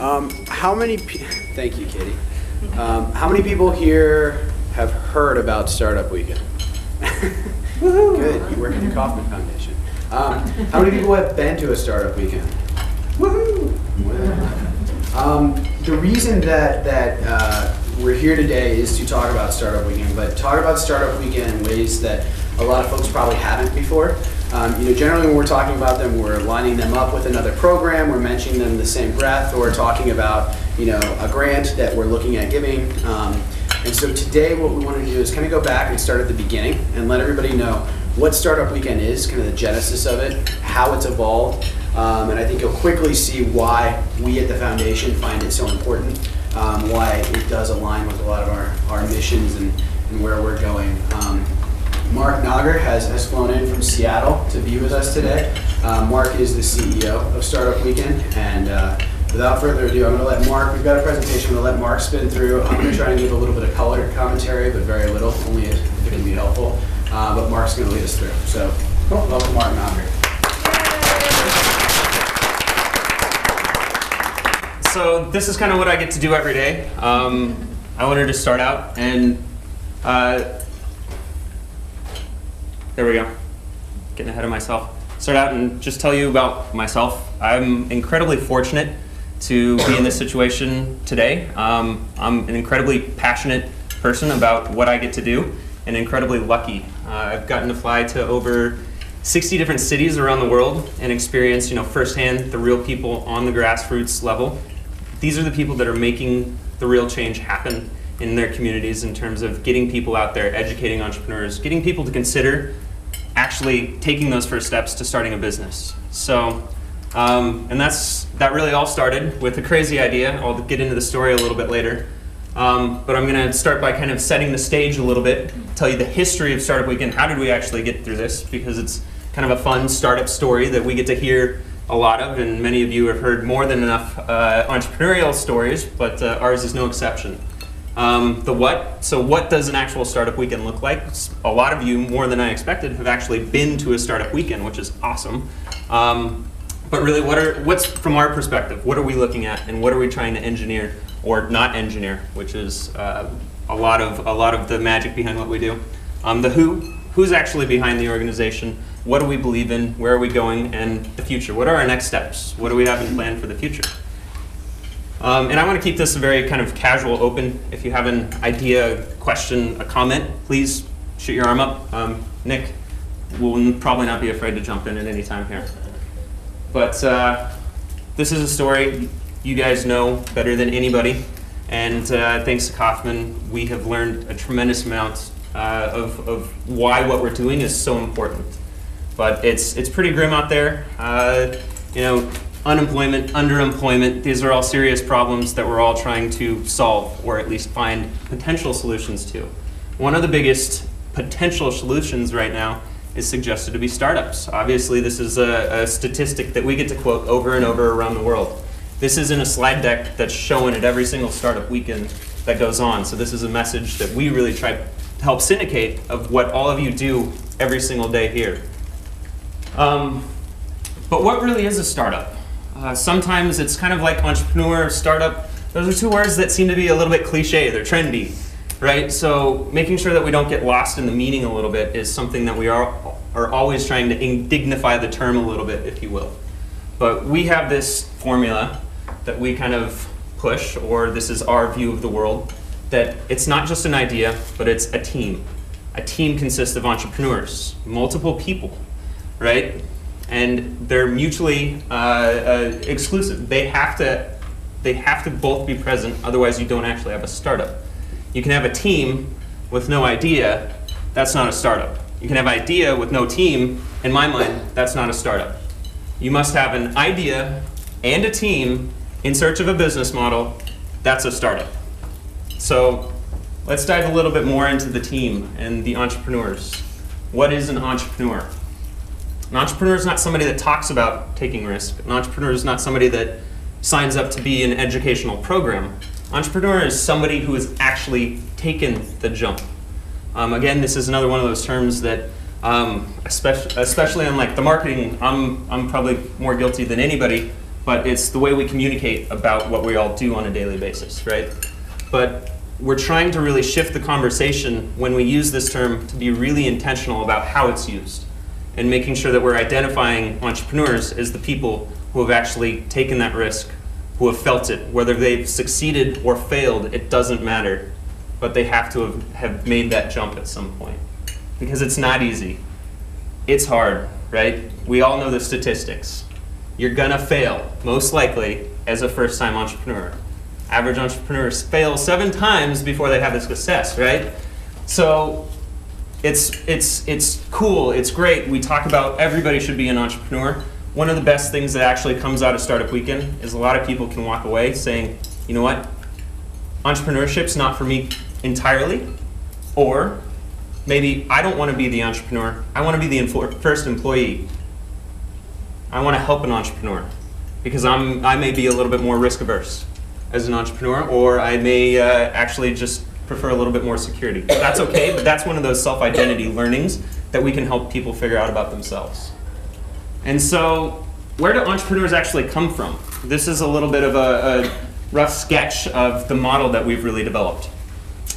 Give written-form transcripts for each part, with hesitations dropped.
Thank you, Katie. How many people here have heard about Startup Weekend? Good, you work at the Kauffman Foundation. How many people have been to a Startup Weekend? Woohoo! The reason that we're here today is to talk about Startup Weekend, but talk about Startup Weekend in ways that a lot of folks probably haven't before. Generally when we're talking about them, we're lining them up with another program, we're mentioning them in the same breath, or we're talking about a grant that we're looking at giving. And so today what we want to do is kind of go back and start at the beginning and let everybody know what Startup Weekend is, kind of the genesis of it, how it's evolved, and I think you'll quickly see why we at the foundation find it so important, why it does align with a lot of our missions and where we're going. Marc Nager has flown in from Seattle to be with us today. Marc is the CEO of Startup Weekend, and without further ado, I'm going to let Marc, we've got a presentation, I'm going to let Marc spin through. I'm going to try and give a little bit of color commentary, but very little, only if it can be helpful. But Marc's going to lead us through. So, welcome Marc Nager. So this is kind of what I get to do every day. I wanted to start out and there we go, getting ahead of myself. Start out and just tell you about myself. I'm incredibly fortunate to be in this situation today. I'm an incredibly passionate person about what I get to do and incredibly lucky. I've gotten to fly to over 60 different cities around the world and experience firsthand the real people on the grassroots level. These are the people that are making the real change happen in their communities in terms of getting people out there, educating entrepreneurs, getting people to consider actually taking those first steps to starting a business. So, and that really all started with a crazy idea. I'll get into the story a little bit later. But I'm going to start by kind of setting the stage a little bit, tell you the history of Startup Weekend. How did we actually get through this? Because it's kind of a fun startup story that we get to hear a lot of, and many of you have heard more than enough entrepreneurial stories, but ours is no exception. The what? So what does an actual Startup Weekend look like? A lot of you, more than I expected, have actually been to a Startup Weekend, which is awesome. But really, what's from our perspective? What are we looking at, and what are we trying to engineer or not engineer? Which is a lot of the magic behind what we do. The who's actually behind the organization? What do we believe in? Where are we going? And the future. What are our next steps? What do we have in plan for the future? And I want to keep this a very kind of casual, open. If you have an idea, a question, a comment, please shoot your arm up. Nick will probably not be afraid to jump in at any time here. But this is a story you guys know better than anybody. And thanks to Kauffman, we have learned a tremendous amount of why what we're doing is so important. But it's pretty grim out there. Unemployment, underemployment, these are all serious problems that we're all trying to solve, or at least find potential solutions to. One of the biggest potential solutions right now is suggested to be startups. Obviously, this is a statistic that we get to quote over and over around the world. This is in a slide deck that's shown at every single Startup Weekend that goes on. So this is a message that we really try to help syndicate of what all of you do every single day here. But what really is a startup? Sometimes it's kind of like entrepreneur, startup. Those are two words that seem to be a little bit cliche. They're trendy, right? So making sure that we don't get lost in the meaning a little bit is something that we are always trying to dignify the term a little bit, if you will. But we have this formula that we kind of push, or this is our view of the world, that it's not just an idea, but it's a team. A team consists of entrepreneurs, multiple people, right? And they're mutually exclusive. They have to both be present, otherwise you don't actually have a startup. You can have a team with no idea, that's not a startup. You can have an idea with no team, in my mind, that's not a startup. You must have an idea and a team in search of a business model, that's a startup. So let's dive a little bit more into the team and the entrepreneurs. What is an entrepreneur? An entrepreneur is not somebody that talks about taking risk. An entrepreneur is not somebody that signs up to be in an educational program. Entrepreneur is somebody who has actually taken the jump. Again, this is another one of those terms that, especially on like the marketing, I'm probably more guilty than anybody but it's the way we communicate about what we all do on a daily basis, right? But we're trying to really shift the conversation when we use this term to be really intentional about how it's used, and making sure that we're identifying entrepreneurs as the people who have actually taken that risk, who have felt it. Whether they've succeeded or failed, it doesn't matter, but they have to have made that jump at some point. Because it's not easy. It's hard, right? We all know the statistics. You're gonna fail, most likely, as a first-time entrepreneur. Average entrepreneurs fail 7 times before they have the success, right? So it's cool, it's great. We talk about everybody should be an entrepreneur. One of the best things that actually comes out of Startup Weekend is a lot of people can walk away saying, you know what, entrepreneurship's not for me entirely, or maybe I don't want to be the entrepreneur, I want to be the first employee. I want to help an entrepreneur because I may be a little bit more risk averse as an entrepreneur, or I may actually just prefer a little bit more security. That's okay, but that's one of those self-identity learnings that we can help people figure out about themselves. And so, where do entrepreneurs actually come from? This is a little bit of a rough sketch of the model that we've really developed.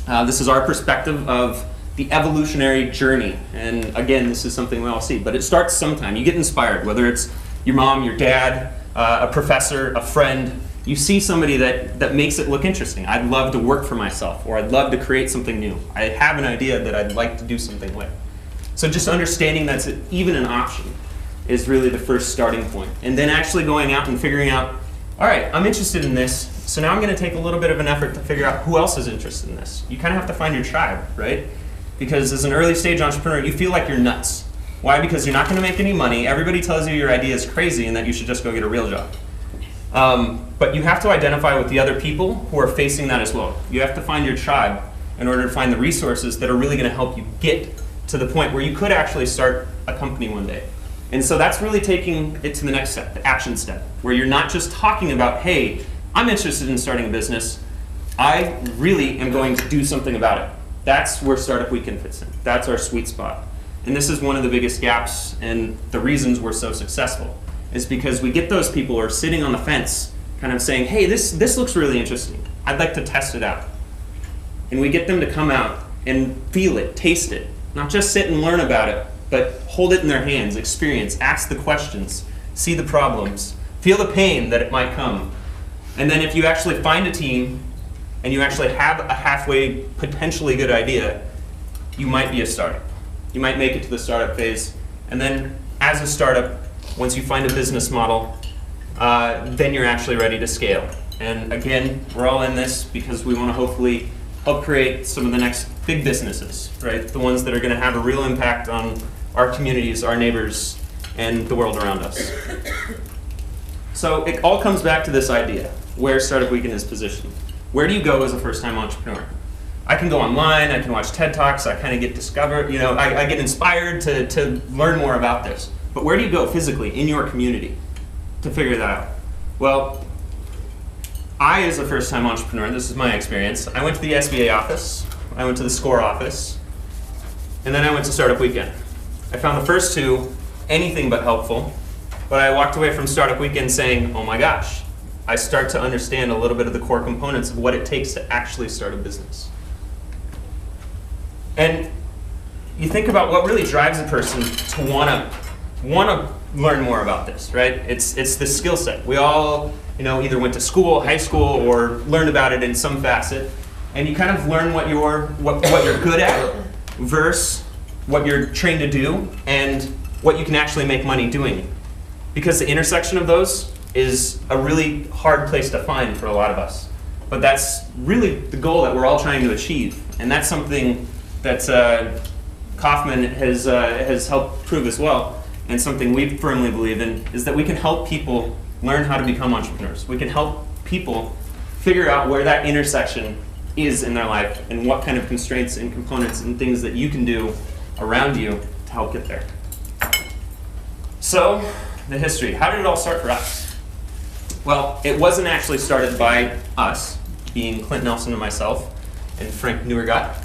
This is our perspective of the evolutionary journey. And again, this is something we all see, but it starts sometime. You get inspired, whether it's your mom, your dad, a professor, a friend. You see somebody that makes it look interesting. I'd love to work for myself, or I'd love to create something new. I have an idea that I'd like to do something with. So just understanding that's even an option is really the first starting point. And then actually going out and figuring out, all right, I'm interested in this, so now I'm going to take a little bit of an effort to figure out who else is interested in this. You kind of have to find your tribe, right? Because as an early stage entrepreneur, you feel like you're nuts. Why? Because you're not going to make any money. Everybody tells you your idea is crazy and that you should just go get a real job. But you have to identify with the other people who are facing that as well. You have to find your tribe in order to find the resources that are really going to help you get to the point where you could actually start a company one day. And so that's really taking it to the next step, the action step, where you're not just talking about, hey, I'm interested in starting a business. I really am going to do something about it. That's where Startup Weekend fits in. That's our sweet spot. And this is one of the biggest gaps and the reasons we're so successful, is because we get those people who are sitting on the fence kind of saying, hey, this looks really interesting. I'd like to test it out. And we get them to come out and feel it, taste it, not just sit and learn about it, but hold it in their hands, experience, ask the questions, see the problems, feel the pain that it might come. And then if you actually find a team and you actually have a halfway, potentially good idea, you might be a startup. You might make it to the startup phase. And then as a startup, once you find a business model, then you're actually ready to scale. And again, we're all in this because we want to hopefully help create some of the next big businesses, right? The ones that are going to have a real impact on our communities, our neighbors, and the world around us. So it all comes back to this idea, where Startup Weekend is positioned. Where do you go as a first-time entrepreneur? I can go online, I can watch TED Talks, I kind of get discovered, I get inspired to learn more about this. But where do you go physically in your community to figure that out? Well, I, as a first-time entrepreneur, this is my experience, I went to the SBA office, I went to the SCORE office, and then I went to Startup Weekend. I found the first two anything but helpful, but I walked away from Startup Weekend saying, oh my gosh, I start to understand a little bit of the core components of what it takes to actually start a business. And you think about what really drives a person to want to learn more about this, right? It's the skill set. We all either went to school, high school, or learned about it in some facet, and you kind of learn what you're good at versus what you're trained to do and what you can actually make money doing. Because the intersection of those is a really hard place to find for a lot of us. But that's really the goal that we're all trying to achieve. And that's something that Kauffman has helped prove as well, and something we firmly believe in, is that we can help people learn how to become entrepreneurs. We can help people figure out where that intersection is in their life and what kind of constraints and components and things that you can do around you to help get there. So, the history. How did it all start for us? Well, it wasn't actually started by us, being Clint Nelson and myself, and Frank Neuergott,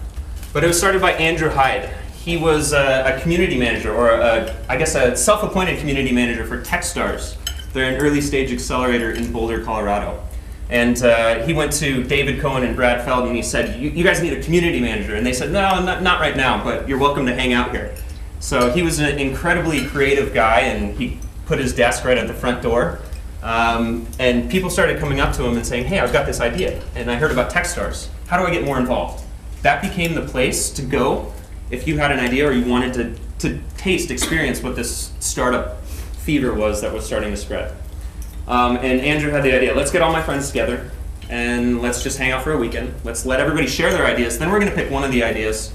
but it was started by Andrew Hyde. He was a community manager, or I guess a self-appointed community manager for Techstars They're an early stage accelerator in Boulder, Colorado. And he went to David Cohen and Brad Feld and he said, you guys need a community manager. And they said, no, not right now, but you're welcome to hang out here. So he was an incredibly creative guy, and he put his desk right at the front door. And people started coming up to him and saying, hey, I've got this idea, and I heard about Techstars. How do I get more involved? That became the place to go if you had an idea or you wanted to experience what this startup fever was that was starting to spread. And Andrew had the idea, let's get all my friends together, and let's just hang out for a weekend. Let's let everybody share their ideas. Then we're going to pick one of the ideas,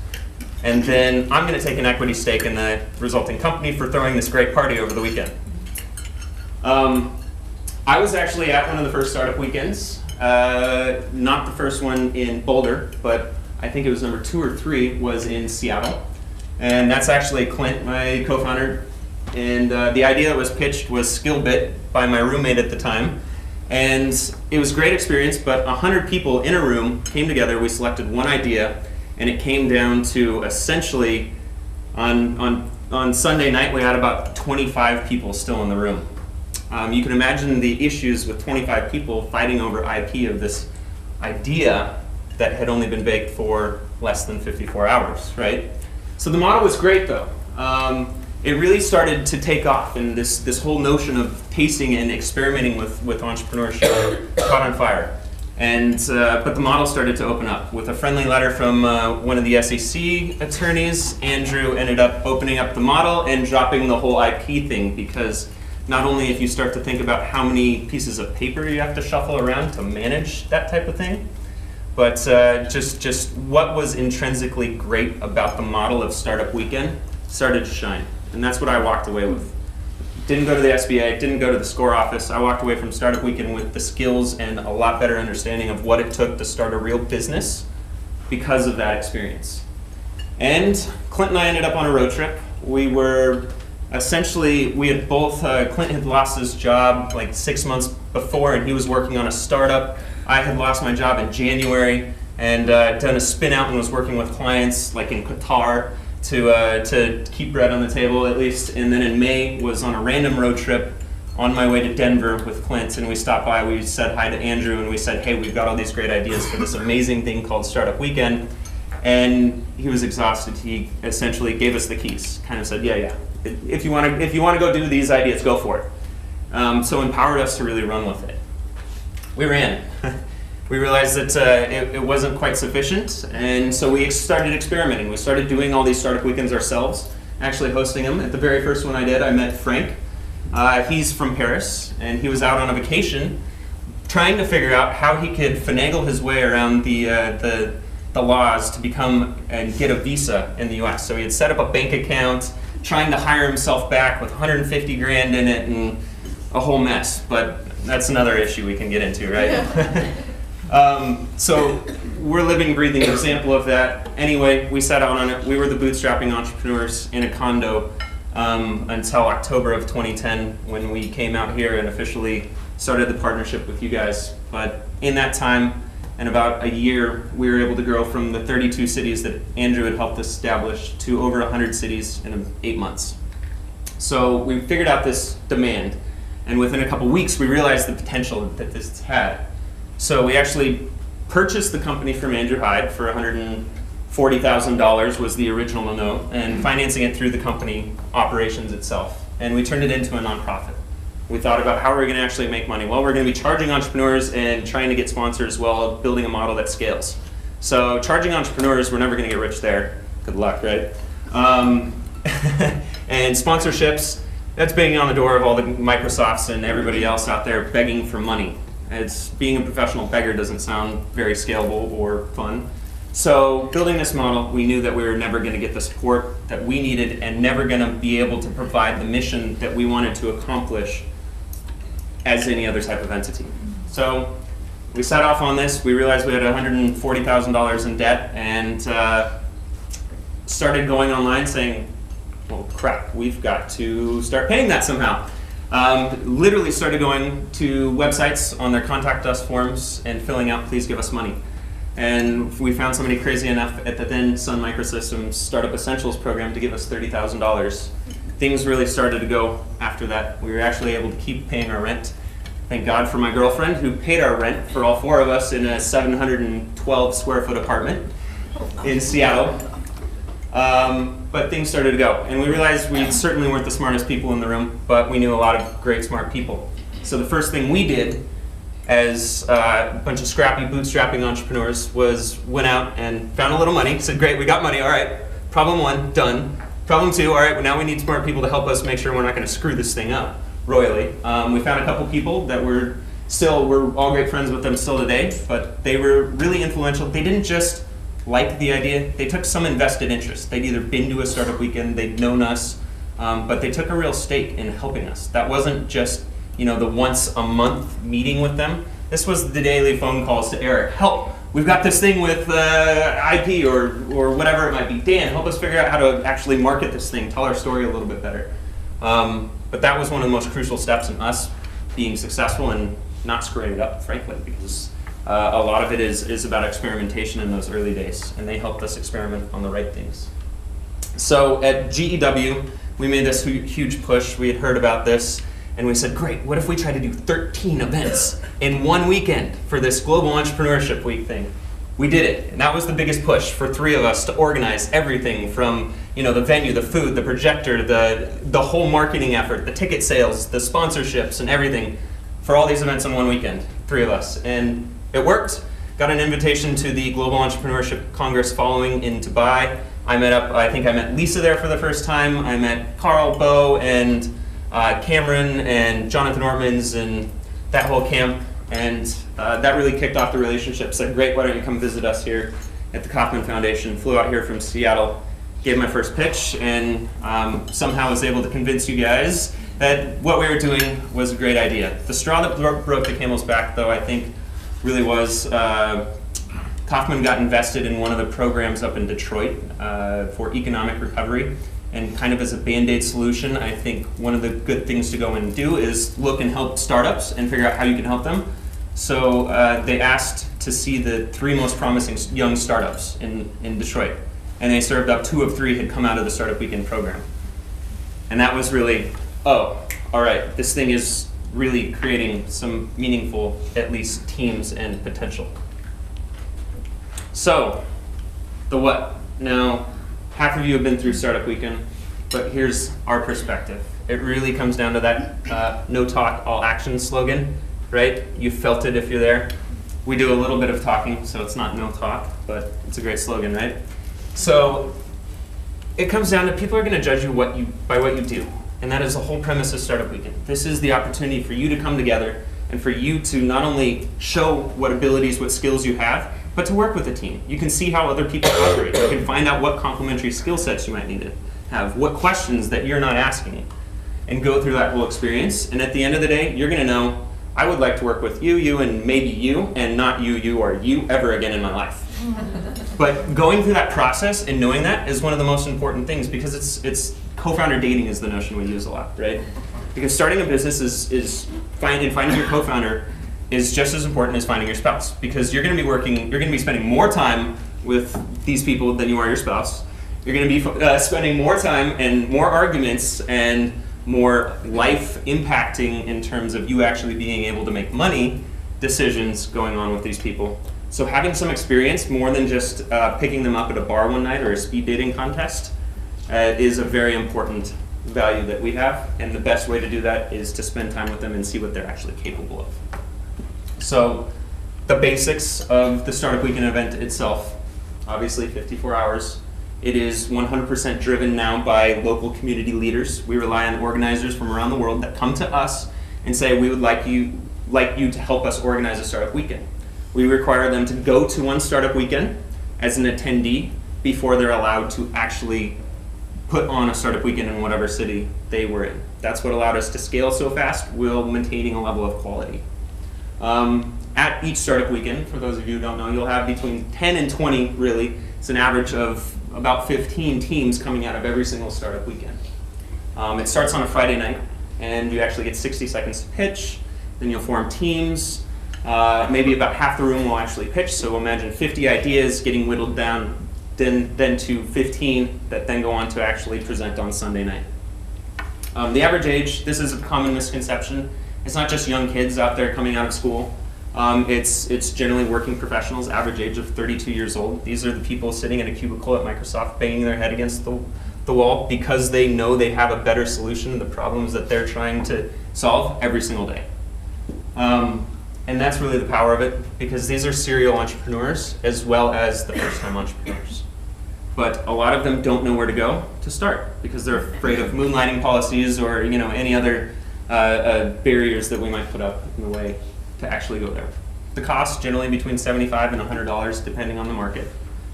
and then I'm going to take an equity stake in the resulting company for throwing this great party over the weekend. I was actually at one of the first startup weekends, not the first one in Boulder, but I think it was number 2 or 3 was in Seattle. And that's actually Clint, my co-founder. And the idea that was pitched was Skillbit by my roommate at the time. And it was a great experience, but 100 people in a room came together. We selected one idea, and it came down to essentially on Sunday night we had about 25 people still in the room. You can imagine the issues with 25 people fighting over IP of this idea that had only been baked for less than 54 hours, right? So the model was great though. It really started to take off, and this whole notion of tasting and experimenting with entrepreneurship caught on fire. And but the model started to open up. With a friendly letter from one of the SEC attorneys, Andrew ended up opening up the model and dropping the whole IP thing, because not only if you start to think about how many pieces of paper you have to shuffle around to manage that type of thing, but just what was intrinsically great about the model of Startup Weekend started to shine. And that's what I walked away with. Didn't go to the SBA, didn't go to the SCORE office. I walked away from Startup Weekend with the skills and a lot better understanding of what it took to start a real business because of that experience. And Clint and I ended up on a road trip. We were essentially, we had both, Clint had lost his job like 6 months before, and he was working on a startup. I had lost my job in January and done a spin out and was working with clients like in Qatar to keep bread on the table at least. And then in May was on a random road trip on my way to Denver with Clint, and we stopped by, we said hi to Andrew, and we said, hey, we've got all these great ideas for this amazing thing called Startup Weekend. And he was exhausted. He essentially gave us the keys, kind of said, yeah. If you want to go do these ideas, go for it. So empowered us to really run with it. We ran. We realized that it wasn't quite sufficient, and so we started experimenting. We started doing all these startup weekends ourselves, actually hosting them. At the very first one I did, I met Frank. He's from Paris, and he was out on a vacation trying to figure out how he could finagle his way around the laws to become and get a visa in the US. So he had set up a bank account, trying to hire himself back with 150 grand in it and a whole mess, but that's another issue we can get into, right? So we're a living, breathing example of that. Anyway, we set out on it. We were the bootstrapping entrepreneurs in a condo until October of 2010 when we came out here and officially started the partnership with you guys. But in that time, in about a year, we were able to grow from the 32 cities that Andrew had helped establish to over 100 cities in 8 months. So we figured out this demand, and within a couple weeks, we realized the potential that this had. So we actually purchased the company from Andrew Hyde for $140,000 was the original note, and financing it through the company operations itself. And we turned it into a nonprofit. We thought about how we're going to actually make money. Well, we're going to be charging entrepreneurs and trying to get sponsors while building a model that scales. So charging entrepreneurs, we're never going to get rich there. Good luck, right? And sponsorships, that's banging on the door of all the Microsofts and everybody else out there begging for money. It's being a professional beggar doesn't sound very scalable or fun. So building this model, we knew that we were never going to get the support that we needed and never going to be able to provide the mission that we wanted to accomplish as any other type of entity. So we set off on this. We realized we had $140,000 in debt and started going online saying, well, crap, we've got to start paying that somehow. Literally started going to websites on their contact us forms and filling out, please give us money. And we found somebody crazy enough at the then Sun Microsystems Startup Essentials program to give us $30,000 things really started to go after that. We were actually able to keep paying our rent. Thank God for my girlfriend who paid our rent for all four of us in a 712 square foot apartment in Seattle. But things started to go, and we realized we certainly weren't the smartest people in the room, but we knew a lot of great smart people. So the first thing we did as a bunch of scrappy bootstrapping entrepreneurs was went out and found a little money, said, great, we got money, all right, problem one, done. Problem two, all right, well, now we need smart people to help us make sure we're not going to screw this thing up royally. We found a couple people that we're all great friends with them still today, but they were really influential. They didn't just like the idea, they took some invested interest. They'd either been to a startup weekend, they'd known us, but they took a real stake in helping us. That wasn't just the once a month meeting with them. This was the daily phone calls to Eric. Help, we've got this thing with IP or whatever it might be. Dan, help us figure out how to actually market this thing, tell our story a little bit better. But that was one of the most crucial steps in us being successful and not screwing it up, frankly, because a lot of it is about experimentation in those early days, and they helped us experiment on the right things. So at GEW, we made this huge push. We had heard about this, and we said, great, what if we try to do 13 events in one weekend for this Global Entrepreneurship Week thing? We did it, and that was the biggest push for three of us to organize everything from the venue, the food, the projector, the whole marketing effort, the ticket sales, the sponsorships, and everything for all these events in one weekend, three of us. And it worked. Got an invitation to the Global Entrepreneurship Congress following in Dubai. I think I met Lisa there for the first time. I met Carl, Bo, and Cameron, and Jonathan Ortmans, and that whole camp. And that really kicked off the relationship. Said, great, why don't you come visit us here at the Kauffman Foundation. Flew out here from Seattle, gave my first pitch, and somehow was able to convince you guys that what we were doing was a great idea. The straw that broke the camel's back, though, I think, really was Kauffman got invested in one of the programs up in Detroit for economic recovery. And kind of as a Band-Aid solution, I think one of the good things to go and do is look and help startups and figure out how you can help them. So they asked to see the three most promising young startups in Detroit. And they served up 2 of 3 had come out of the Startup Weekend program. And that was really, oh, all right, this thing is really creating some meaningful, at least, teams and potential. So, the what? Now, half of you have been through Startup Weekend, but here's our perspective. It really comes down to that no talk, all action slogan, right? You felt it if you're there. We do a little bit of talking, so it's not no talk, but it's a great slogan, right? So it comes down to people are going to judge you by what you do, and that is the whole premise of Startup Weekend. This is the opportunity for you to come together and for you to not only show what abilities, what skills you have, but to work with a team. You can see how other people operate. You can find out what complementary skill sets you might need to have, what questions that you're not asking, and go through that whole experience. And at the end of the day, you're going to know, I would like to work with you, and maybe you, and not you, or you ever again in my life. But going through that process and knowing that is one of the most important things, because it's co-founder dating is the notion we use a lot, right? Because starting a business is finding your co-founder is just as important as finding your spouse, because you're going to be spending more time with these people than you are your spouse. You're going to be spending more time and more arguments and more life impacting in terms of you actually being able to make money decisions going on with these people. So having some experience, more than just picking them up at a bar one night or a speed dating contest, is a very important value that we have. And the best way to do that is to spend time with them and see what they're actually capable of. So the basics of the Startup Weekend event itself, obviously 54 hours. It is 100% driven now by local community leaders. We rely on organizers from around the world that come to us and say, we would like you to help us organize a Startup Weekend. We require them to go to one Startup Weekend as an attendee before they're allowed to actually put on a Startup Weekend in whatever city they were in. That's what allowed us to scale so fast while maintaining a level of quality. At each Startup Weekend, for those of you who don't know, you'll have between 10 and 20, really. It's an average of about 15 teams coming out of every single Startup Weekend. It starts on a Friday night, and you actually get 60 seconds to pitch. Then you'll form teams. Maybe about half the room will actually pitch, so imagine 50 ideas getting whittled down then to 15 that then go on to actually present on Sunday night. The average age, this is a common misconception. It's not just young kids out there coming out of school. It's generally working professionals, average age of 32 years old. These are the people sitting in a cubicle at Microsoft banging their head against the wall because they know they have a better solution to the problems that they're trying to solve every single day. And that's really the power of it, because these are serial entrepreneurs as well as the first-time entrepreneurs. But a lot of them don't know where to go to start because they're afraid of moonlighting policies or any other barriers that we might put up in the way to actually go there. The cost generally between $75 and $100 depending on the market,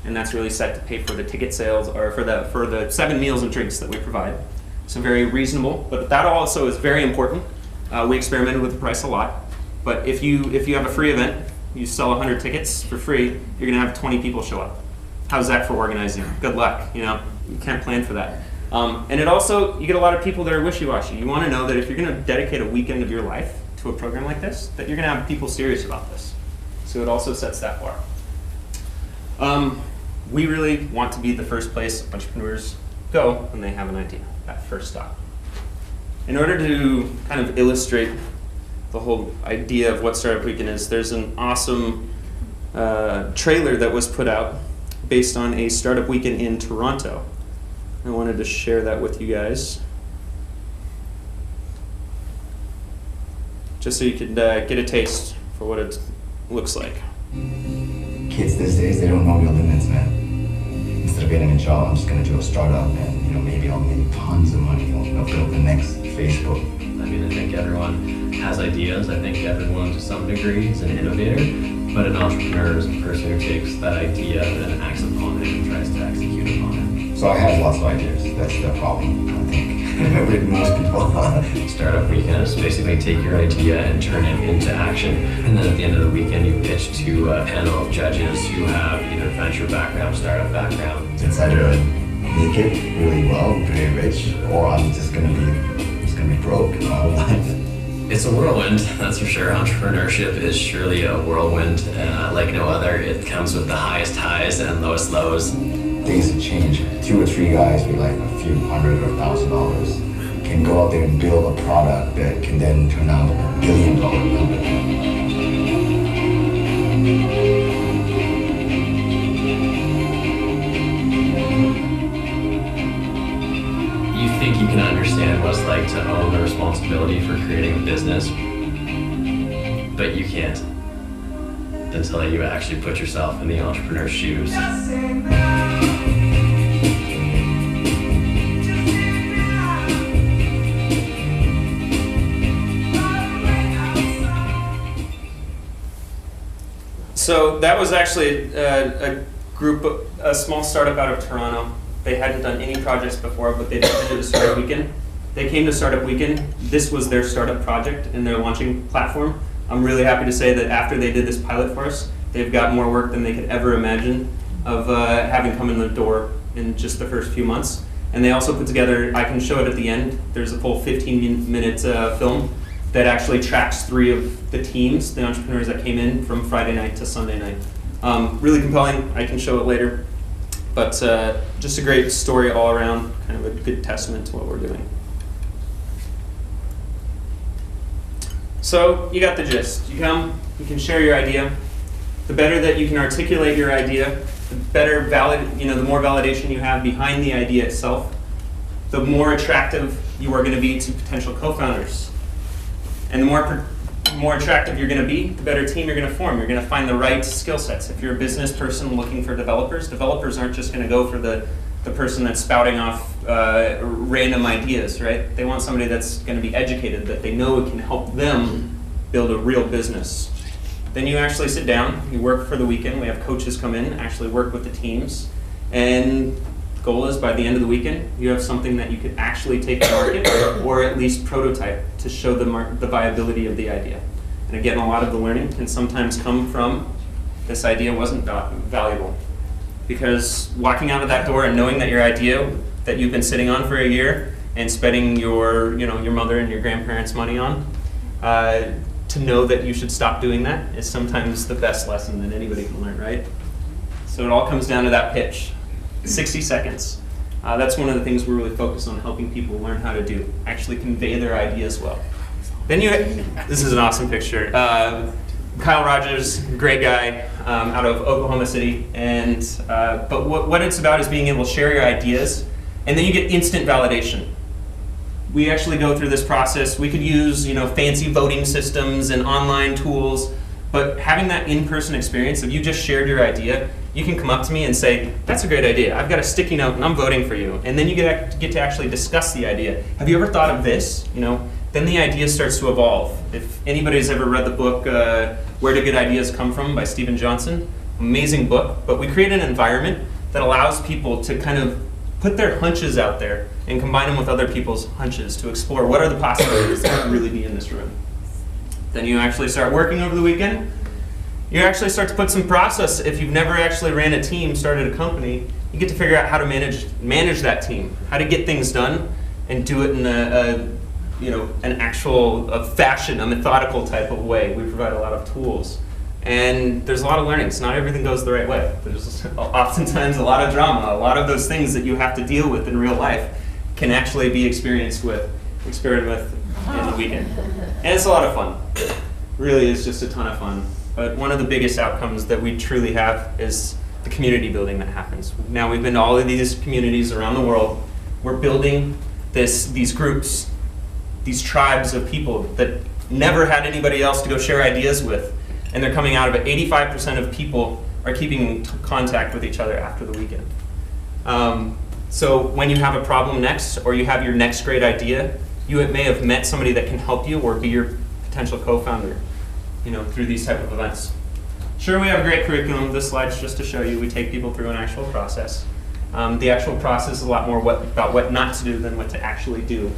and that's really set to pay for the ticket sales or for the 7 meals and drinks that we provide. So very reasonable, but that also is very important. We experimented with the price a lot. But if you have a free event, you sell 100 tickets for free, you're going to have 20 people show up. How's that for organizing? Good luck. You can't plan for that. And it also, you get a lot of people that are wishy-washy. You want to know that if you're going to dedicate a weekend of your life to a program like this, that you're going to have people serious about this. So it also sets that bar. We really want to be the first place entrepreneurs go when they have an idea, that first stop. In order to kind of illustrate the whole idea of what Startup Weekend is, there's an awesome trailer that was put out based on a Startup Weekend in Toronto. I wanted to share that with you guys, just so you could get a taste for what it looks like. Kids these days, they don't know your limits, man. Instead of getting a job, I'm just gonna do a startup and maybe I'll make tons of money. I'll build the next Facebook. I mean, I think everyone has ideas. I think everyone, to some degree, is an innovator. But an entrepreneur is a person who takes that idea and acts upon it and tries to execute upon it. So I have lots of ideas. That's the problem, I think, with most people. Startup Weekend is basically take your idea and turn it into action. And then at the end of the weekend, you pitch to a panel of judges who have either venture background, startup background. It's either make it really well, pretty rich, or I'm just gonna be broke my whole life. It's a whirlwind, that's for sure. Entrepreneurship is surely a whirlwind, like no other. It comes with the highest highs and lowest lows. Things have changed. 2 or 3 guys with like a few $100 or $1,000 can go out there and build a product that can then turn out $1 billion company. You think you can understand what it's like to own the responsibility for creating a business, but you can't until you actually put yourself in the entrepreneur's shoes. So that was actually a small startup out of Toronto. They hadn't done any projects before, but they decided to Startup Weekend. They came to Startup Weekend. This was their startup project and their launching platform. I'm really happy to say that after they did this pilot for us, they've got more work than they could ever imagine of having come in the door in just the first few months. And they also put together, I can show it at the end, there's a full 15-minute film that actually tracks 3 of the teams, the entrepreneurs that came in from Friday night to Sunday night. Really compelling, I can show it later. But just a great story all around, kind of a good testament to what we're doing. So you got the gist. You come, you can share your idea. The better that you can articulate your idea, the better the more validation you have behind the idea itself, the more attractive you are going to be to potential co-founders. And the more attractive you're going to be, the better team you're going to form. You're going to find the right skill sets. If you're a business person looking for developers aren't just going to go for the person that's spouting off random ideas, right? They want somebody that's going to be educated, that they know can help them build a real business. Then you actually sit down, you work for the weekend. We have coaches come in, actually work with the teams. And the goal is by the end of the weekend, you have something that you could actually take to market or at least prototype to show the viability of the idea. And again, a lot of the learning can sometimes come from this idea wasn't valuable. Because walking out of that door and knowing that your idea that you've been sitting on for a year and spending your mother and your grandparents' money on, to know that you should stop doing that is sometimes the best lesson that anybody can learn, right? So it all comes down to that pitch. 60 seconds. That's one of the things we're really focused on, helping people learn how to do, actually convey their ideas well. Then this is an awesome picture. Kyle Rogers, great guy, out of Oklahoma City, and but what it's about is being able to share your ideas, and then you get instant validation. We actually go through this process. We could use, fancy voting systems and online tools, but having that in-person experience, if you just shared your idea, you can come up to me and say, that's a great idea. I've got a sticky note and I'm voting for you. And then you get to actually discuss the idea. Have you ever thought of this? Then the idea starts to evolve. If anybody's ever read the book, Where Do Good Ideas Come From by Stephen Johnson, amazing book, but we create an environment that allows people to kind of put their hunches out there and combine them with other people's hunches to explore what are the possibilities that could really be in this room. Then you actually start working over the weekend. You actually start to put some process. If you've never actually ran a team, started a company, you get to figure out how to manage that team, how to get things done and do it in an actual fashion, a methodical type of way. We provide a lot of tools. And there's a lot of learnings. Not everything goes the right way. There's oftentimes a lot of drama. A lot of those things that you have to deal with in real life can actually be experimented with in the weekend. And it's a lot of fun. Really is just a ton of fun. But one of the biggest outcomes that we truly have is the community building that happens. Now we've been to all of these communities around the world. We're building these groups, these tribes of people that never had anybody else to go share ideas with. And they're coming out of it. 85% of people are keeping in contact with each other after the weekend. So when you have a problem next, or you have your next great idea, you may have met somebody that can help you or be your potential co-founder, through these type of events. Sure, we have a great curriculum. This slide's just to show you. We take people through an actual process. The actual process is a lot more about what not to do than what to actually do.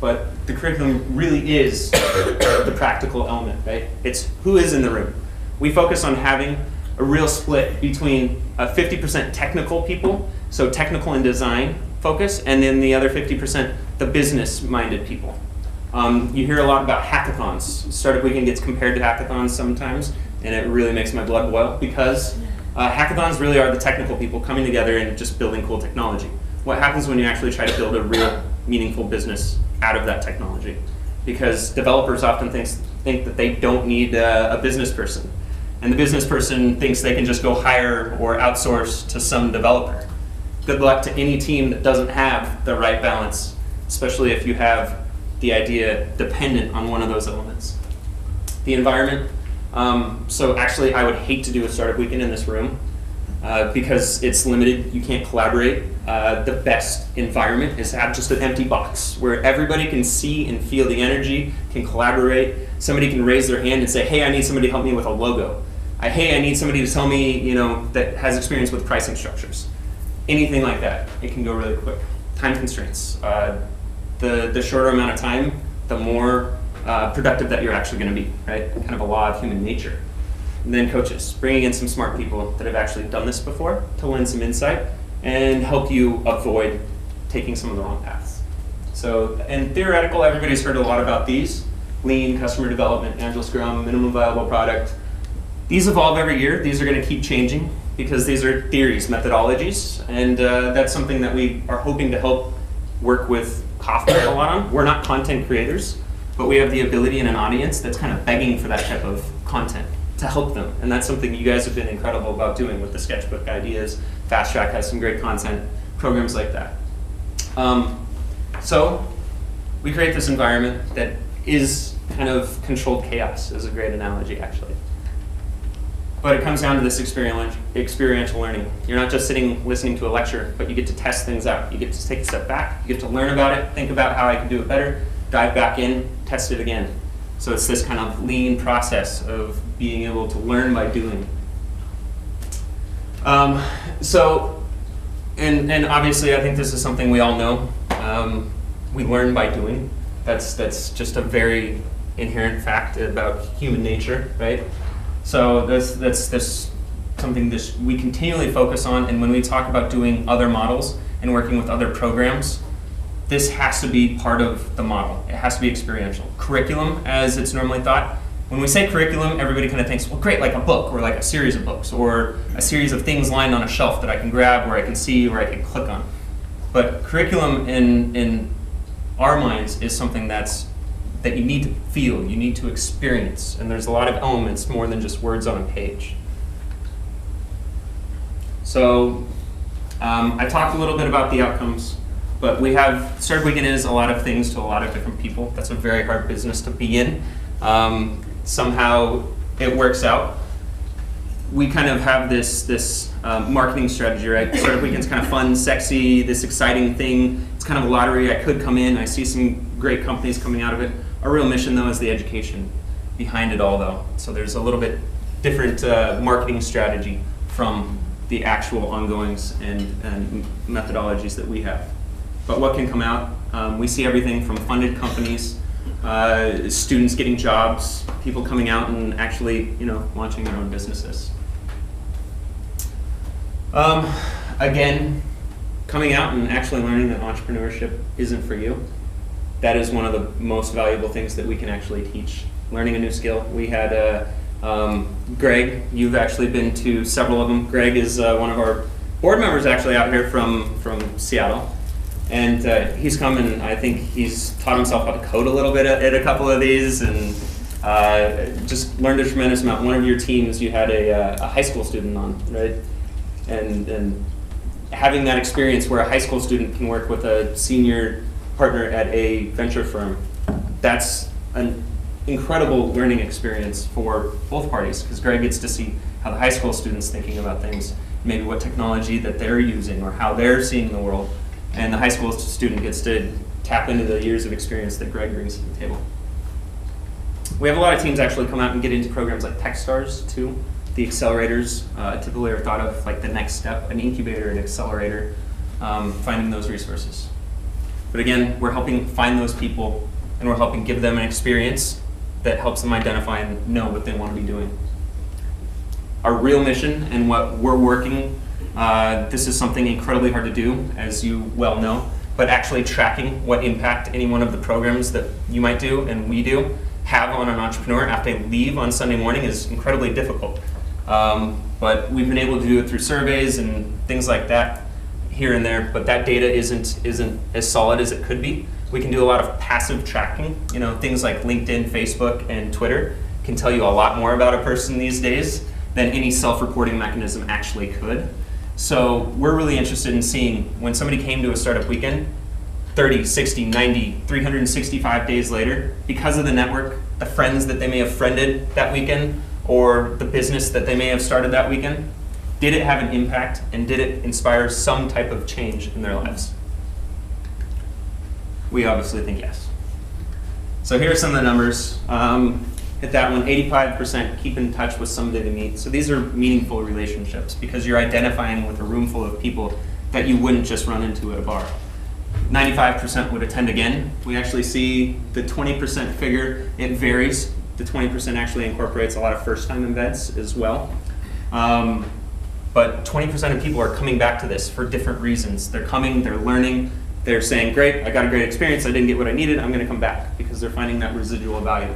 But the curriculum really is the practical element, right? It's who is in the room. We focus on having a real split between 50% technical people, so technical and design focus, and then the other 50%, the business-minded people. You hear a lot about hackathons. Startup Weekend gets compared to hackathons sometimes, and it really makes my blood boil because hackathons really are the technical people coming together and just building cool technology. What happens when you actually try to build a real, meaningful business out of that technology? Because developers often think that they don't need a business person. And the business person thinks they can just go hire or outsource to some developer. Good luck to any team that doesn't have the right balance, especially if you have the idea dependent on one of those elements. The environment. So actually, I would hate to do a startup weekend in this room because it's limited. You can't collaborate. The best environment is to have just an empty box where everybody can see and feel the energy, can collaborate. Somebody can raise their hand and say, hey, I need somebody to help me with a logo. Hey, I need somebody to tell me, that has experience with pricing structures. Anything like that. It can go really quick. Time constraints. The shorter amount of time, the more productive that you're actually going to be, right? Kind of a law of human nature. And then coaches, bringing in some smart people that have actually done this before to lend some insight and help you avoid taking some of the wrong paths. So, in theoretical, everybody's heard a lot about these. Lean, customer development, Agile Scrum, minimum viable product. These evolve every year. These are going to keep changing because these are theories, methodologies, and that's something that we are hoping to help work with Kauffman a lot on. We're not content creators, but we have the ability and an audience that's kind of begging for that type of content to help them. And that's something you guys have been incredible about doing with the sketchbook ideas. Fast Track has some great content, programs like that. So we create this environment that is kind of controlled chaos, is a great analogy actually. But it comes down to this experiential learning. You're not just sitting listening to a lecture, but you get to test things out. You get to take a step back, you get to learn about it, think about how I can do it better, dive back in, test it again. So it's this kind of lean process of being able to learn by doing. And obviously I think this is something we all know. We learn by doing. That's just a very inherent fact about human nature, right? So that's something we continually focus on, and when we talk about doing other models and working with other programs, this has to be part of the model. It has to be experiential. Curriculum, as it's normally thought. When we say curriculum, everybody kind of thinks, well, great, like a book or like a series of books or a series of things lined on a shelf that I can grab or I can see or I can click on. But curriculum in our minds is something that you need to feel, you need to experience, and there's a lot of elements more than just words on a page. So I talked a little bit about the outcomes, but we have, Startup Weekend is a lot of things to a lot of different people. That's a very hard business to be in. Somehow it works out. We kind of have this marketing strategy, right? Startup Weekend's kind of fun, sexy, this exciting thing. It's kind of a lottery. I could come in. I see some great companies coming out of it. Our real mission, though, is the education behind it all, though. So there's a little bit different marketing strategy from the actual ongoings and methodologies that we have. But what can come out? We see everything from funded companies, students getting jobs, people coming out and actually, launching their own businesses. Again, coming out and actually learning that entrepreneurship isn't for you. That is one of the most valuable things that we can actually teach. Learning a new skill. We had Greg, you've actually been to several of them. Greg is one of our board members actually out here from Seattle. And he's come and I think he's taught himself how to code a little bit at a couple of these and just learned a tremendous amount. One of your teams, you had a high school student on, right? And having that experience where a high school student can work with a senior partner at a venture firm, that's an incredible learning experience for both parties, because Greg gets to see how the high school student's thinking about things, maybe what technology that they're using or how they're seeing the world, and the high school student gets to tap into the years of experience that Greg brings to the table. We have a lot of teams actually come out and get into programs like Techstars too. The accelerators typically are thought of like the next step, an incubator, an accelerator, finding those resources. But again, we're helping find those people and we're helping give them an experience that helps them identify and know what they want to be doing. Our real mission and what we're working, this is something incredibly hard to do, as you well know, but actually tracking what impact any one of the programs that you might do and we do have on an entrepreneur after they leave on Sunday morning is incredibly difficult. But we've been able to do it through surveys and things like that here and there, but that data isn't as solid as it could be. We can do a lot of passive tracking. Things like LinkedIn, Facebook, and Twitter can tell you a lot more about a person these days than any self-reporting mechanism actually could. So we're really interested in seeing when somebody came to a startup weekend, 30, 60, 90, 365 days later, because of the network, the friends that they may have friended that weekend, or the business that they may have started that weekend, did it have an impact and did it inspire some type of change in their lives? We obviously think yes. So here are some of the numbers. Hit that one, 85% keep in touch with somebody they meet. So these are meaningful relationships because you're identifying with a room full of people that you wouldn't just run into at a bar. 95% would attend again. We actually see the 20% figure, it varies. The 20% actually incorporates a lot of first-time events as well. But 20% of people are coming back to this for different reasons. They're coming, they're learning, they're saying, great, I got a great experience, I didn't get what I needed, I'm gonna come back, because they're finding that residual value.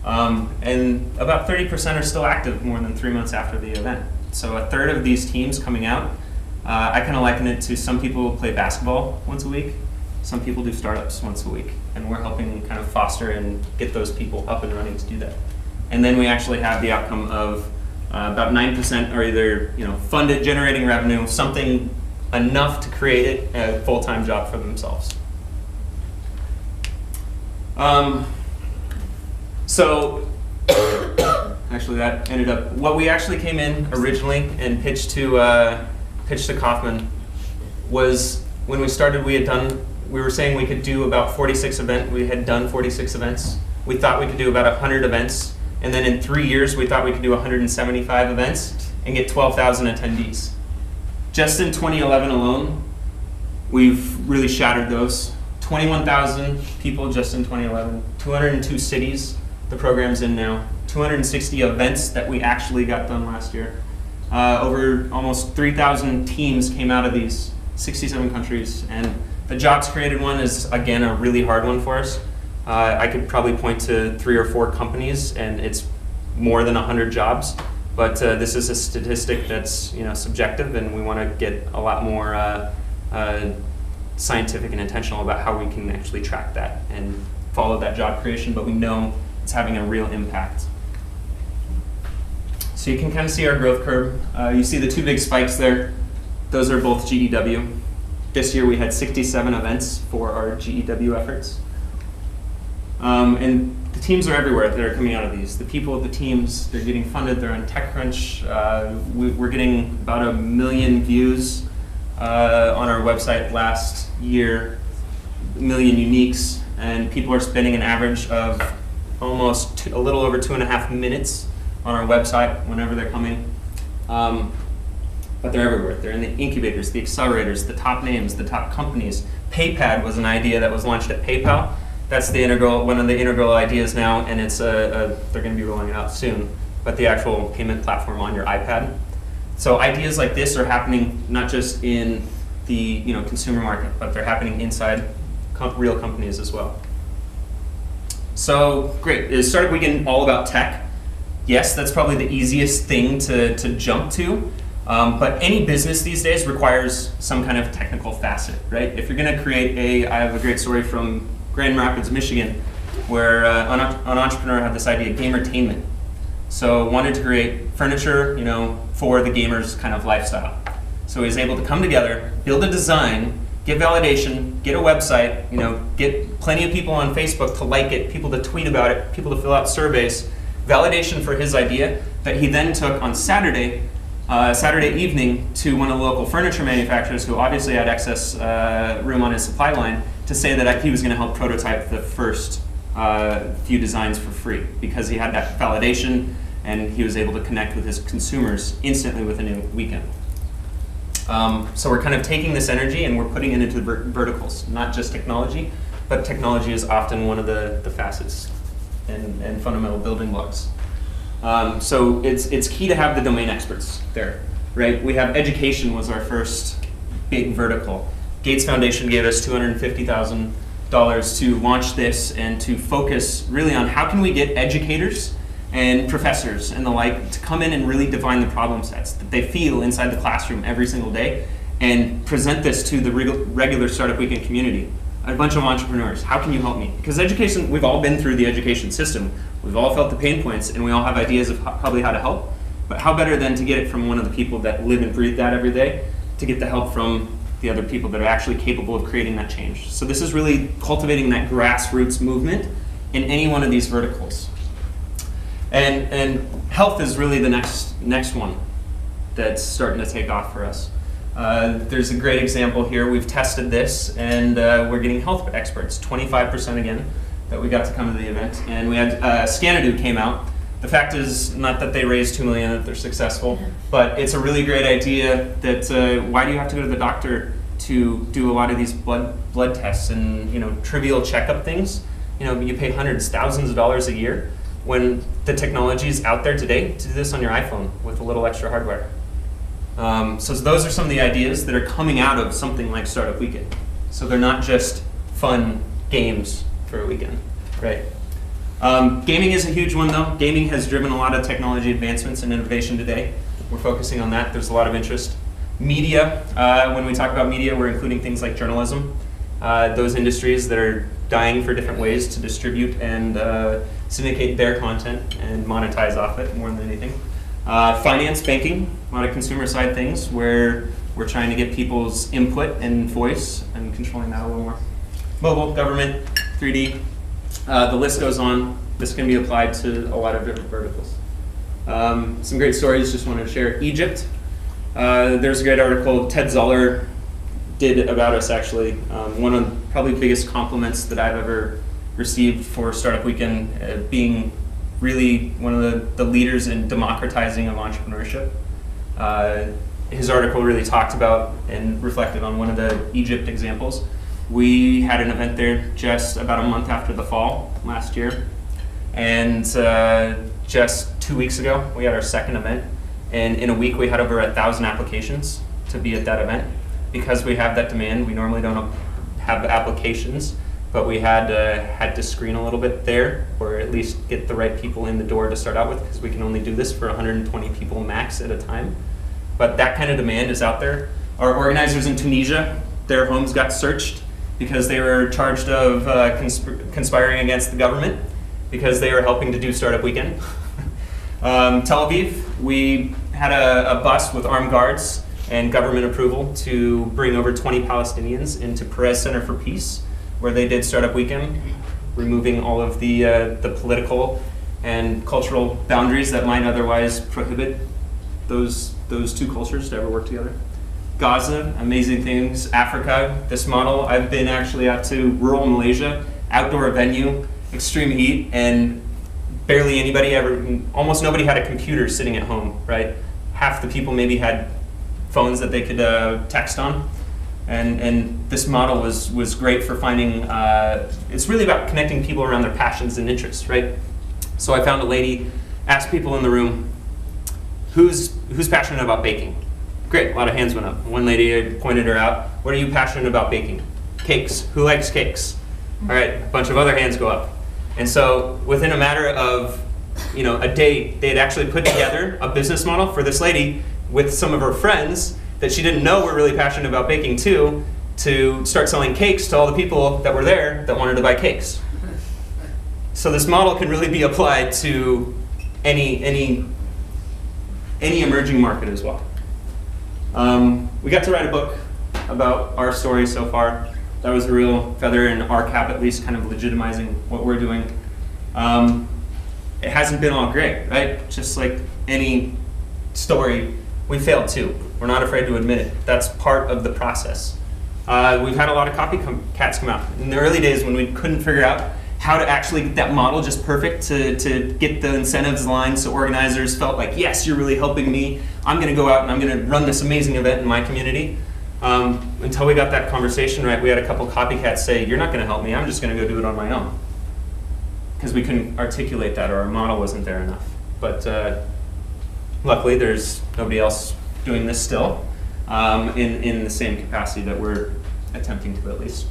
And about 30% are still active more than 3 months after the event. So a third of these teams coming out, I kind of liken it to some people play basketball once a week, some people do startups once a week, and we're helping kind of foster and get those people up and running to do that. And then we actually have the outcome of about 9% are either funded, generating revenue, something enough to create it a full-time job for themselves. So actually that ended up, what we actually came in originally and pitched to Kauffman was when we started we were saying we could do about 46 events. We had done 46 events. We thought we could do about 100 events. And then in 3 years, we thought we could do 175 events and get 12,000 attendees. Just in 2011 alone, we've really shattered those. 21,000 people just in 2011, 202 cities the program's in now, 260 events that we actually got done last year. Over almost 3,000 teams came out of these 67 countries, and the jobs created one is, again, a really hard one for us. I could probably point to 3 or 4 companies, and it's more than 100 jobs. But this is a statistic that's subjective, and we want to get a lot more scientific and intentional about how we can actually track that and follow that job creation, but we know it's having a real impact. So you can kind of see our growth curve. You see the two big spikes there. Those are both GEW. This year we had 67 events for our GEW efforts. And the teams are everywhere that are coming out of these. The people of the teams, they're getting funded, they're on TechCrunch. We're getting about 1 million views on our website last year, 1 million uniques, and people are spending an average of almost a little over 2.5 minutes on our website whenever they're coming. But they're everywhere. They're in the incubators, the accelerators, the top names, the top companies. PayPad was an idea that was launched at PayPal. That's one of the integral ideas now, and it's they're going to be rolling it out soon, but the actual payment platform on your iPad. So ideas like this are happening not just in the consumer market, but they're happening inside real companies as well. So great. Is Startup Weekend all about tech? Yes, that's probably the easiest thing to jump to. But any business these days requires some kind of technical facet, right? If you're going to create I have a great story from Grand Rapids, Michigan, where an entrepreneur had this idea, gamertainment. So wanted to create furniture, for the gamer's kind of lifestyle. So he was able to come together, build a design, get validation, get a website, get plenty of people on Facebook to like it, people to tweet about it, people to fill out surveys, validation for his idea that he then took on Saturday evening to one of the local furniture manufacturers who obviously had excess room on his supply line to say that he was going to help prototype the first few designs for free because he had that validation and he was able to connect with his consumers instantly with a new weekend. So we're kind of taking this energy and we're putting it into verticals, not just technology, but technology is often one of the facets and fundamental building blocks. So it's key to have the domain experts there, right? We have education was our first big vertical. Gates Foundation gave us $250,000 to launch this and to focus really on how can we get educators and professors and the like to come in and really define the problem sets that they feel inside the classroom every single day and present this to the regular Startup Weekend community. A bunch of entrepreneurs, how can you help me? Because education, we've all been through the education system. We've all felt the pain points and we all have ideas of probably how to help. But how better than to get it from one of the people that live and breathe that every day to get the help from the other people that are actually capable of creating that change. So this is really cultivating that grassroots movement in any one of these verticals. And health is really the next one that's starting to take off for us. There's a great example here. We've tested this and we're getting health experts, 25% again, that we got to come to the event. And we had Scanadu came out. The fact is not that they raised $2 million, that they're successful, but it's a really great idea that why do you have to go to the doctor to do a lot of these blood tests and trivial checkup things? You pay hundreds, thousands of dollars a year when the technology is out there today to do this on your iPhone with a little extra hardware. So those are some of the ideas that are coming out of something like Startup Weekend. So they're not just fun games for a weekend, right? Gaming is a huge one though. Gaming has driven a lot of technology advancements and innovation today. We're focusing on that. There's a lot of interest. Media, when we talk about media, we're including things like journalism, those industries that are dying for different ways to distribute and syndicate their content and monetize off it more than anything. Finance, banking, a lot of consumer side things where we're trying to get people's input and voice and controlling that a little more. Mobile, government, 3D, the list goes on. This can be applied to a lot of different verticals. Some great stories just wanted to share. Egypt, there's a great article Ted Zoller did about us actually. One of the probably biggest compliments that I've ever received for Startup Weekend, being really one of the leaders in democratizing of entrepreneurship. His article really talked about and reflected on one of the Egypt examples. We had an event there just about a month after the fall last year. And just 2 weeks ago, we had our second event. And in a week, we had over 1,000 applications to be at that event. Because we have that demand, we normally don't have applications, but we had to screen a little bit there, or at least get the right people in the door to start out with, because we can only do this for 120 people max at a time. But that kind of demand is out there. Our organizers in Tunisia Their homes got searched because they were charged of conspiring against the government because they were helping to do Startup Weekend. Tel Aviv, we had a bus with armed guards and government approval to bring over 20 Palestinians into Perez Center for Peace, where they did Startup Weekend, removing all of the political and cultural boundaries that might otherwise prohibit those two cultures to ever work together. Gaza, amazing things. Africa, this model. I've been actually out to rural Malaysia, outdoor venue, extreme heat, and barely anybody almost nobody had a computer sitting at home, right? Half the people maybe had phones that they could text on. And this model was great for finding, it's really about connecting people around their passions and interests, right? So I found a lady, asked people in the room, who's passionate about baking? Great, a lot of hands went up. One lady, I pointed her out, what are you passionate about baking? Cakes, who likes cakes? All right, a bunch of other hands go up. And so within a matter of a day, they had actually put together a business model for this lady with some of her friends that she didn't know were really passionate about baking too, to start selling cakes to all the people that were there that wanted to buy cakes. So this model can really be applied to any emerging market as well. We got to write a book about our story so far. That was a real feather in our cap, at least kind of legitimizing what we're doing. It hasn't been all great, right? Just like any story, we failed too. We're not afraid to admit it. That's part of the process. We've had a lot of copycats come out. In the early days when we couldn't figure out how to actually get that model just perfect to get the incentives aligned so organizers felt like, yes, you're really helping me. I'm going to go out and I'm going to run this amazing event in my community. Until we got that conversation right, we had a couple copycats say, you're not going to help me, I'm just going to go do it on my own. Because we couldn't articulate that, or our model wasn't there enough. But luckily, there's nobody else doing this still in the same capacity that we're attempting to, at least.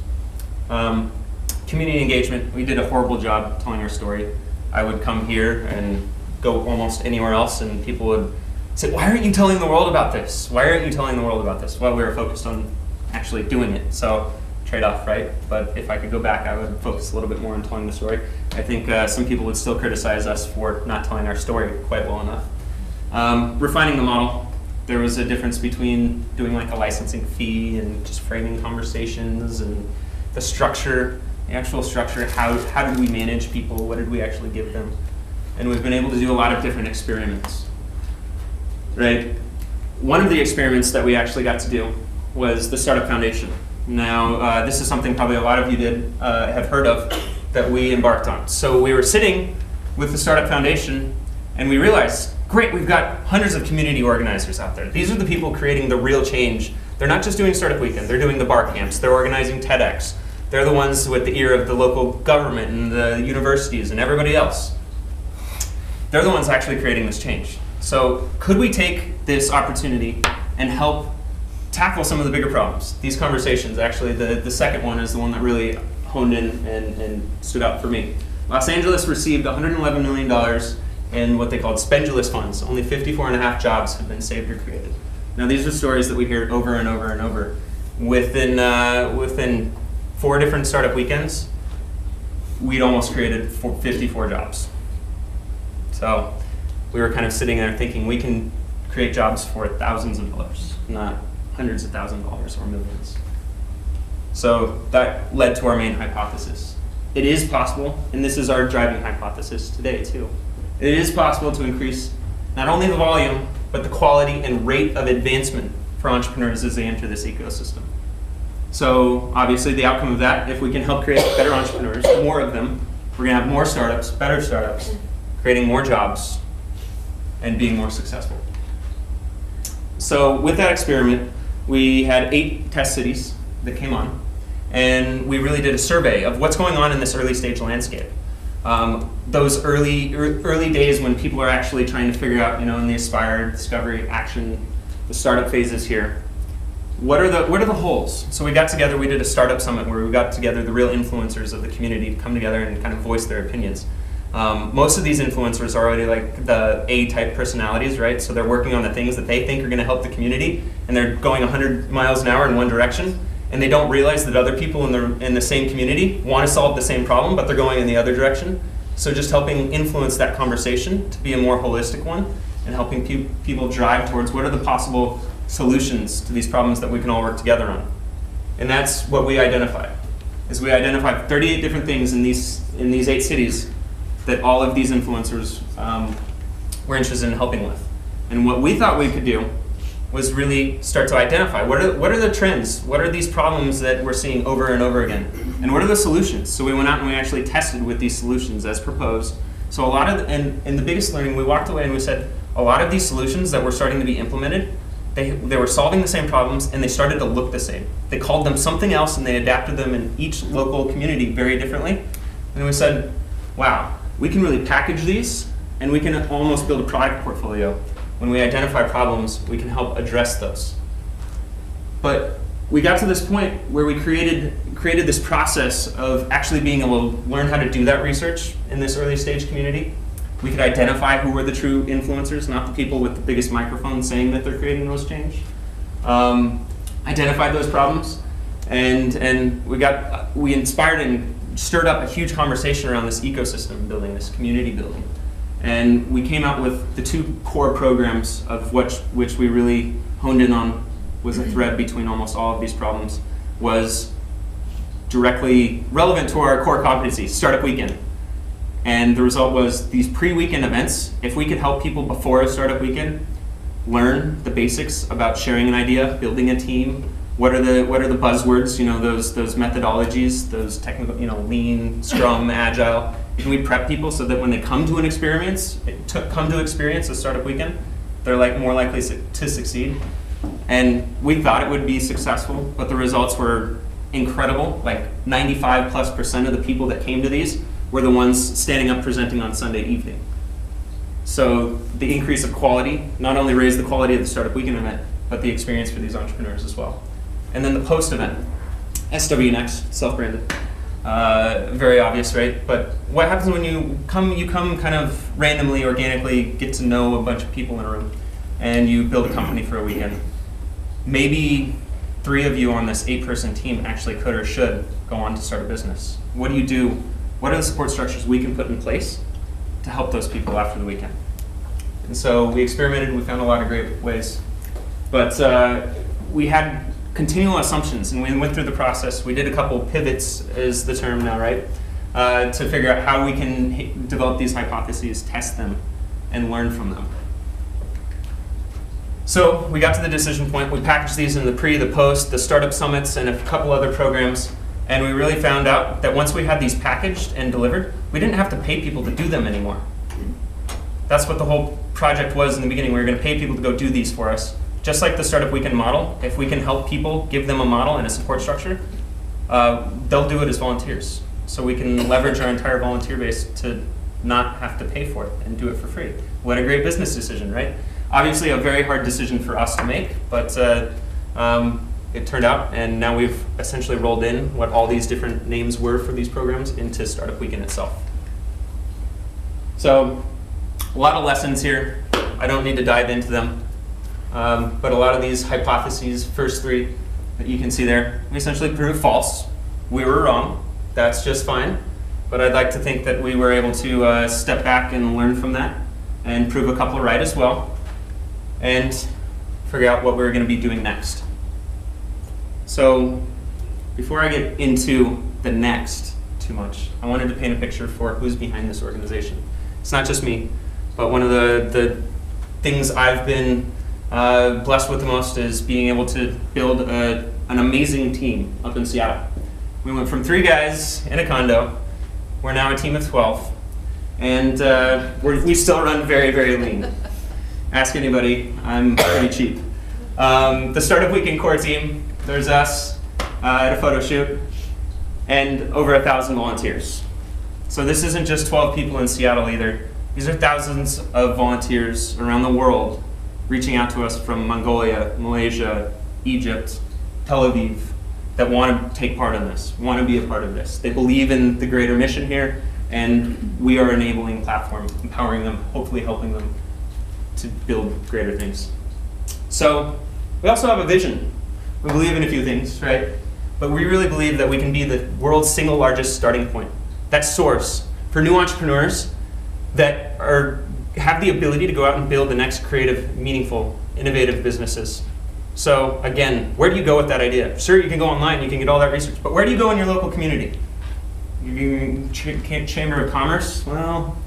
Community engagement, we did a horrible job telling our story. I would come here and go almost anywhere else, and people would say, why aren't you telling the world about this? Why aren't you telling the world about this? Well, we were focused on actually doing it. So trade-off, right? But if I could go back, I would focus a little bit more on telling the story. I think some people would still criticize us for not telling our story quite well enough. Refining the model. There was a difference between doing like a licensing fee and just framing conversations and the structure, the actual structure. How did we manage people? What did we actually give them? And we've been able to do a lot of different experiments. Right? One of the experiments that we actually got to do was the Startup Foundation. Now, this is something probably a lot of you have heard of that we embarked on. So we were sitting with the Startup Foundation and we realized, great, we've got hundreds of community organizers out there. These are the people creating the real change. They're not just doing Startup Weekend, they're doing the bar camps, they're organizing TEDx. They're the ones with the ear of the local government and the universities and everybody else. They're the ones actually creating this change. So could we take this opportunity and help tackle some of the bigger problems? These conversations, actually, the second one is the one that really honed in and stood out for me. Los Angeles received $111 million in what they called spendulous funds. Only 54.5 jobs have been saved or created. Now these are stories that we hear over and over and over. Within 4 different startup weekends, we'd almost created 54 jobs. So we were kind of sitting there thinking we can create jobs for thousands of dollars, not hundreds of thousands of dollars or millions. So that led to our main hypothesis. It is possible, and this is our driving hypothesis today too. It is possible to increase not only the volume, but the quality and rate of advancement for entrepreneurs as they enter this ecosystem. So obviously the outcome of that, if we can help create better entrepreneurs, more of them, we're gonna have more startups, better startups, creating more jobs, and being more successful. So with that experiment, we had 8 test cities that came on, and we really did a survey of what's going on in this early stage landscape. Those early days when people are actually trying to figure out, in the Aspire, Discovery, Action, the startup phases here, what are the holes? So we got together, we did a startup summit where we got together the real influencers of the community to come together and kind of voice their opinions. Most of these influencers are already like the A-type personalities, right? So they're working on the things that they think are going to help the community, and they're going 100 miles an hour in one direction. and they don't realize that other people in the same community want to solve the same problem, but they're going in the other direction. So just helping influence that conversation to be a more holistic one, and helping people drive towards what are the possible solutions to these problems that we can all work together on. And that's what we identified. We identified 38 different things in these 8 cities that all of these influencers were interested in helping with. And what we thought we could do was really start to identify what are the trends, what are these problems that we're seeing over and over again, and what are the solutions. So we went out and we actually tested with these solutions as proposed. So a lot of, and the biggest learning, we walked away and we said, a lot of these solutions that were starting to be implemented, they were solving the same problems and they started to look the same. They called them something else and they adapted them in each local community very differently. And we said, wow, we can really package these and we can almost build a product portfolio. When we identify problems, we can help address those. But we got to this point where we created this process of actually being able to learn how to do that research in this early stage community. We could identify who were the true influencers, not the people with the biggest microphones saying that they're creating most change. Identified those problems, and we inspired and stirred up a huge conversation around this ecosystem building, this community building. And we came out with the 2 core programs of which we really honed in on was a thread between almost all of these problems, was directly relevant to our core competency, Startup Weekend. And the result was these pre-weekend events. If we could help people before a startup weekend learn the basics about sharing an idea, building a team, what are the buzzwords, those methodologies, those technical, lean, Scrum, Agile. Can we prep people so that when they come to experience a startup weekend, they're more likely to succeed? And we thought it would be successful, but the results were incredible. 95+% of the people that came to these were the ones standing up presenting on Sunday evening. So the increase of quality not only raised the quality of the Startup Weekend event, but the experience for these entrepreneurs as well. And then the post-event, SW Next, self-branded. Very obvious, right? But what happens when you come kind of randomly, organically, get to know a bunch of people in a room, and you build a company for a weekend. Maybe 3 of you on this 8-person team actually could or should go on to start a business. What do you do? What are the support structures we can put in place to help those people after the weekend? And so we experimented, we found a lot of great ways. But we had continual assumptions, and we went through the process. We did a couple pivots, is the term now, right? To figure out how we can develop these hypotheses, test them, and learn from them. So we got to the decision point. We packaged these in the pre, the post, the startup summits, and a couple other programs. And we really found out that once we had these packaged and delivered, we didn't have to pay people to do them anymore. That's what the whole project was in the beginning. We were going to pay people to go do these for us. Just like the Startup Weekend model, if we can help people, give them a model and a support structure, they'll do it as volunteers. So we can leverage our entire volunteer base to not have to pay for it and do it for free. What a great business decision, right? Obviously a very hard decision for us to make, but it turned out, and now we've essentially rolled in what all these different names were for these programs into Startup Weekend itself. So a lot of lessons here. I don't need to dive into them, but a lot of these hypotheses, first 3 that you can see there, we essentially proved false. We were wrong. That's just fine. But I'd like to think that we were able to step back and learn from that and prove a couple right as well, and figure out what we're going to be doing next. So before I get into the next too much, I wanted to paint a picture for who's behind this organization. It's not just me, but one of the things I've been blessed with the most is being able to build an amazing team up in Seattle. We went from 3 guys in a condo. We're now a team of 12, and we still run very, very lean. Ask anybody, I'm pretty cheap. The Startup Weekend core team, there's us at a photo shoot, and over 1,000 volunteers. So this isn't just 12 people in Seattle either. These are thousands of volunteers around the world reaching out to us from Mongolia, Malaysia, Egypt, Tel Aviv, that want to take part in this, want to be a part of this. They believe in the greater mission here, and we are enabling platform, empowering them, hopefully helping them to build greater things. So we also have a vision. We believe in a few things, right? but we really believe that we can be the world's single largest starting point, that source for new entrepreneurs that have the ability to go out and build the next creative, meaningful, innovative businesses. So again, where do you go with that idea? Sure, you can go online, you can get all that research, but where do you go in your local community? Chamber of Commerce? Well,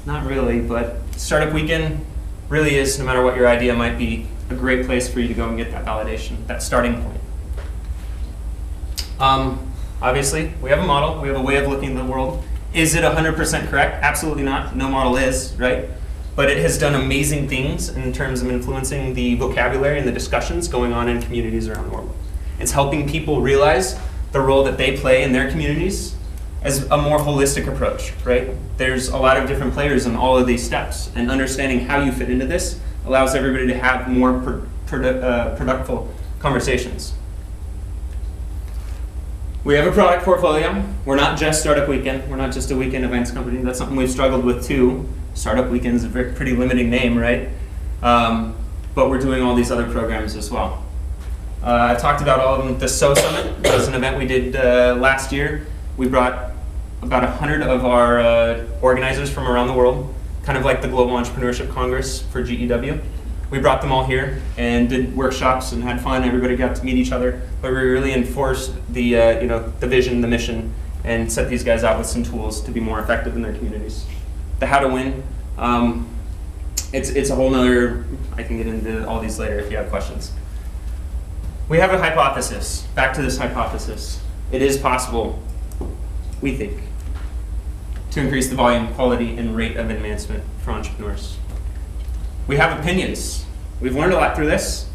not really, but Startup Weekend really is, no matter what your idea might be, a great place for you to go and get that validation, that starting point. Obviously, we have a model, we have a way of looking at the world. Is it 100% correct? Absolutely not. No model is, right? But it has done amazing things in terms of influencing the vocabulary and the discussions going on in communities around the world. It's helping people realize the role that they play in their communities as a more holistic approach, right? There's a lot of different players in all of these steps, and understanding how you fit into this allows everybody to have more productive conversations. We have a product portfolio. We're not just Startup Weekend. We're not just a weekend events company. That's something we've struggled with too. Startup Weekend is a pretty limiting name, right? But we're doing all these other programs as well. I talked about all of them. The SO Summit was an event we did last year. We brought about 100 of our organizers from around the world, kind of like the Global Entrepreneurship Congress for GEW. We brought them all here and did workshops and had fun. Everybody got to meet each other, but we really enforced the the vision, the mission, and set these guys out with some tools to be more effective in their communities. The how to win, it's a whole nother, I can get into all these later if you have questions. We have a hypothesis. Back to this hypothesis. It is possible, we think, to increase the volume, quality, and rate of advancement for entrepreneurs. We have opinions. We've learned a lot through this,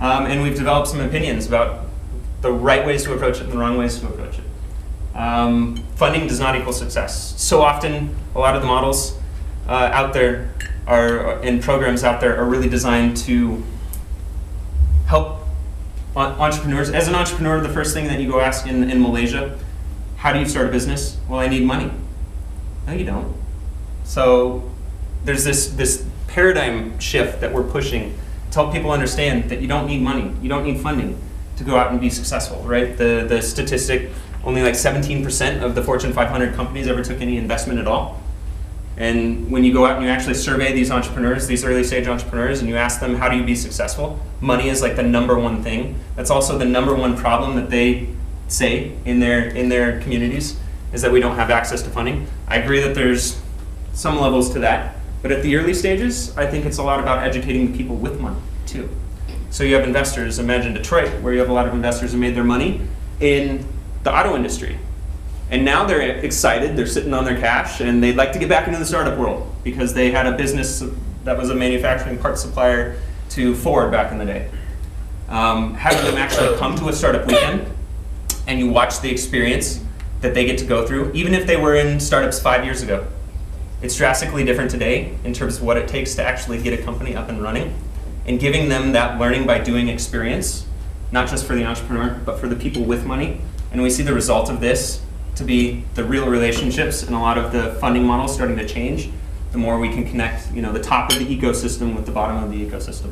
and we've developed some opinions about the right ways to approach it and the wrong ways to approach it. Funding does not equal success. So often, a lot of the models out there and programs out there are really designed to help entrepreneurs. As an entrepreneur, the first thing that you go ask in Malaysia, how do you start a business? Well, I need money. No, you don't. So there's this paradigm shift that we're pushing to help people understand that you don't need money, you don't need funding to go out and be successful, right? The statistic, only like 17% of the Fortune 500 companies ever took any investment at all. And when you go out and you actually survey these entrepreneurs, these early stage entrepreneurs, and you ask them, how do you be successful? Money is like the number one thing. That's also the number one problem that they say in their communities, is that we don't have access to funding. I agree that there's some levels to that. But at the early stages, I think it's a lot about educating the people with money, too. So you have investors, imagine Detroit, where you have a lot of investors who made their money in the auto industry. And now they're excited, they're sitting on their cash, and they'd like to get back into the startup world because they had a business that was a manufacturing parts supplier to Ford back in the day. Having them actually come to a startup weekend, and you watch the experience that they get to go through, even if they were in startups 5 years ago. It's drastically different today in terms of what it takes to actually get a company up and running, and giving them that learning by doing experience, not just for the entrepreneur, but for the people with money. And we see the result of this to be the real relationships and a lot of the funding models starting to change, the more we can connect the top of the ecosystem with the bottom of the ecosystem.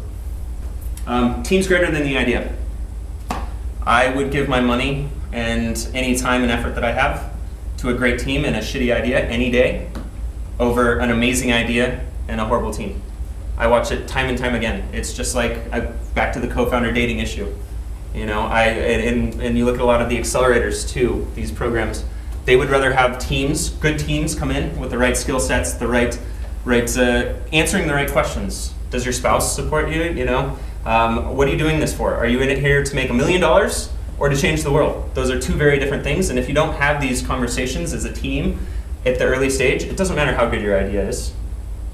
Team's greater than the idea. I would give my money and any time and effort that I have to a great team and a shitty idea any day over an amazing idea and a horrible team. I watch it time and time again. It's just like, back to the co-founder dating issue. And you look at a lot of the accelerators too, these programs, they would rather have teams, good teams come in with the right skill sets, the right answering the right questions. Does your spouse support you? What are you doing this for? Are you in it here to make $1 million or to change the world? Those are two very different things, and if you don't have these conversations as a team at the early stage, it doesn't matter how good your idea is.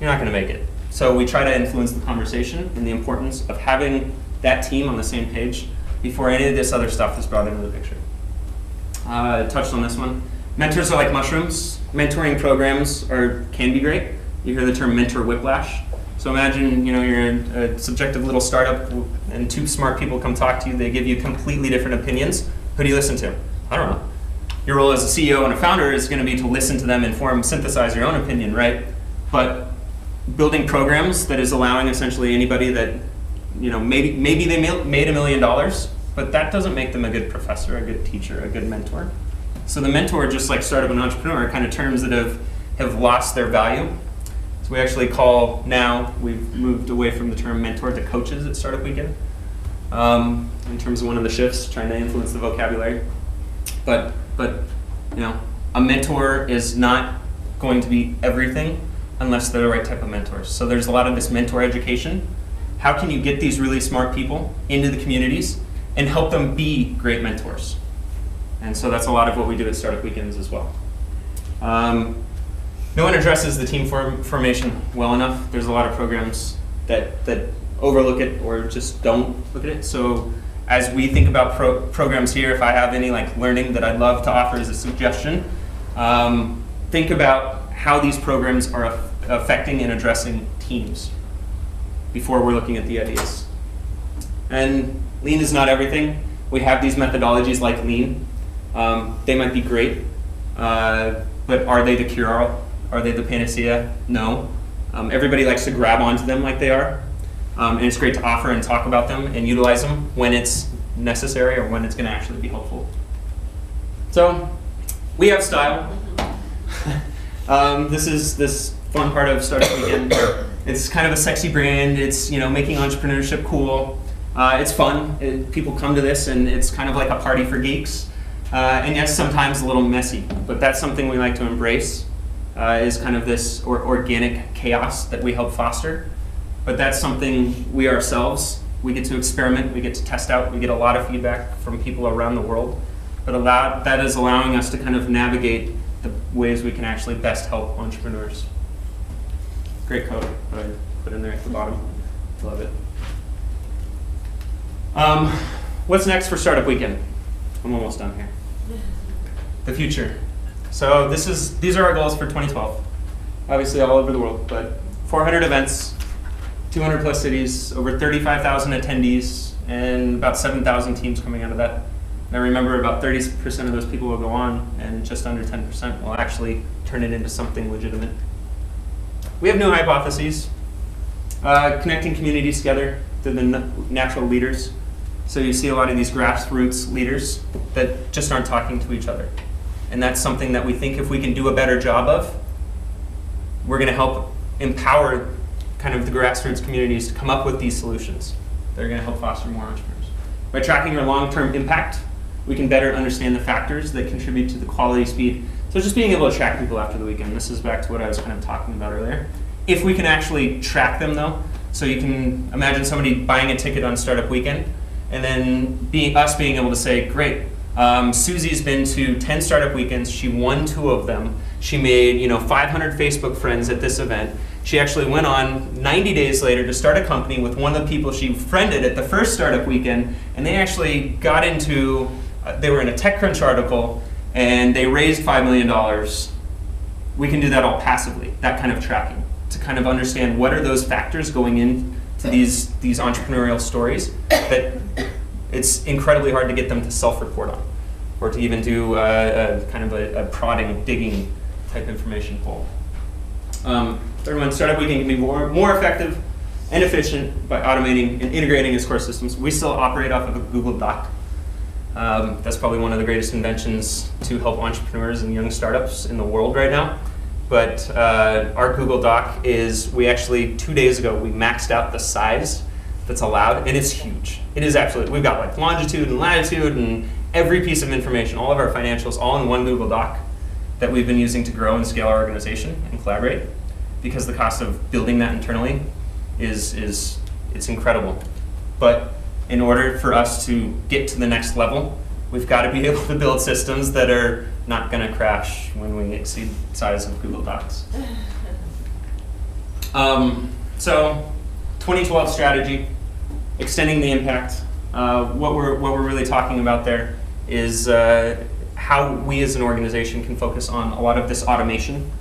You're not going to make it. So we try to influence the conversation and the importance of having that team on the same page before any of this other stuff is brought into the picture. I touched on this one. Mentors are like mushrooms. Mentoring programs can be great. You hear the term mentor whiplash. So imagine you're a subjective little startup and two smart people come talk to you. They give you completely different opinions. Who do you listen to? I don't know. Your role as a CEO and a founder is going to be to listen to them, inform, synthesize your own opinion, right? But building programs that is allowing essentially anybody that maybe they made $1 million but that doesn't make them a good professor, a good teacher, a good mentor. So the mentor, just like Startup and Entrepreneur, are kind of terms that have lost their value. So we actually call now, we've moved away from the term mentor to coaches at Startup Weekend, in terms of one of the shifts, trying to influence the vocabulary. But you know, a mentor is not going to be everything unless they're the right type of mentors. So there's a lot of this mentor education. How can you get these really smart people into the communities and help them be great mentors? And so that's a lot of what we do at Startup Weekends as well. No one addresses the team formation well enough. There's a lot of programs that overlook it or just don't look at it. So as we think about programs here, if I have any like learning that I'd love to offer as a suggestion, think about how these programs are affecting and addressing teams before we're looking at the ideas. And lean is not everything. We have these methodologies like lean. They might be great, but are they the cure-all? Are they the panacea? No. Everybody likes to grab onto them like they are. And it's great to offer and talk about them and utilize them when it's necessary or when it's going to actually be helpful. So we have style. This is this fun part of Startup Weekend. It's kind of a sexy brand. It's, you know, making entrepreneurship cool. It's fun. People come to this and it's kind of like a party for geeks. And yes, sometimes a little messy, but that's something we like to embrace, is kind of this organic chaos that we help foster. But that's something we ourselves, we get to experiment, we get to test out, we get a lot of feedback from people around the world. But that is allowing us to kind of navigate the ways we can actually best help entrepreneurs. Great quote that I put in there at the bottom. Love it. What's next for Startup Weekend? I'm almost done here. The future. So these are our goals for 2012. Obviously all over the world, but 400 events, 200 plus cities, over 35,000 attendees, and about 7,000 teams coming out of that. And I remember about 30% of those people will go on, and just under 10% will actually turn it into something legitimate. We have new hypotheses. Connecting communities together through the natural leaders. So you see a lot of these grassroots leaders that just aren't talking to each other. And that's something that we think if we can do a better job of, we're going to help empower kind of the grassroots communities to come up with these solutions that are going to help foster more entrepreneurs. By tracking our long-term impact, we can better understand the factors that contribute to the quality, speed. So just being able to track people after the weekend. This is back to what I was kind of talking about earlier. If we can actually track them though, so you can imagine somebody buying a ticket on Startup Weekend, and then us being able to say, great, Susie's been to 10 Startup Weekends, she won 2 of them, she made 500 Facebook friends at this event, she actually went on 90 days later to start a company with one of the people she friended at the first Startup Weekend, and they actually got into, they were in a TechCrunch article, and they raised $5 million. We can do that all passively, that kind of tracking, to kind of understand what are those factors going into these entrepreneurial stories that it's incredibly hard to get them to self-report on, or to even do kind of a prodding, digging type information poll. Third one, Startup Weekend can be more effective and efficient by automating and integrating its core systems. We still operate off of a Google Doc. That's probably one of the greatest inventions to help entrepreneurs and young startups in the world right now. But our Google Doc is, we actually, 2 days ago, we maxed out the size that's allowed, and it's huge. It is absolutely, we've got like longitude and latitude and every piece of information, all of our financials, all in one Google Doc that we've been using to grow and scale our organization and collaborate, because the cost of building that internally it's incredible. But in order for us to get to the next level, we've got to be able to build systems that are not going to crash when we exceed the size of Google Docs. So 2012 strategy, extending the impact. What we're really talking about there is how we as an organization can focus on a lot of this automation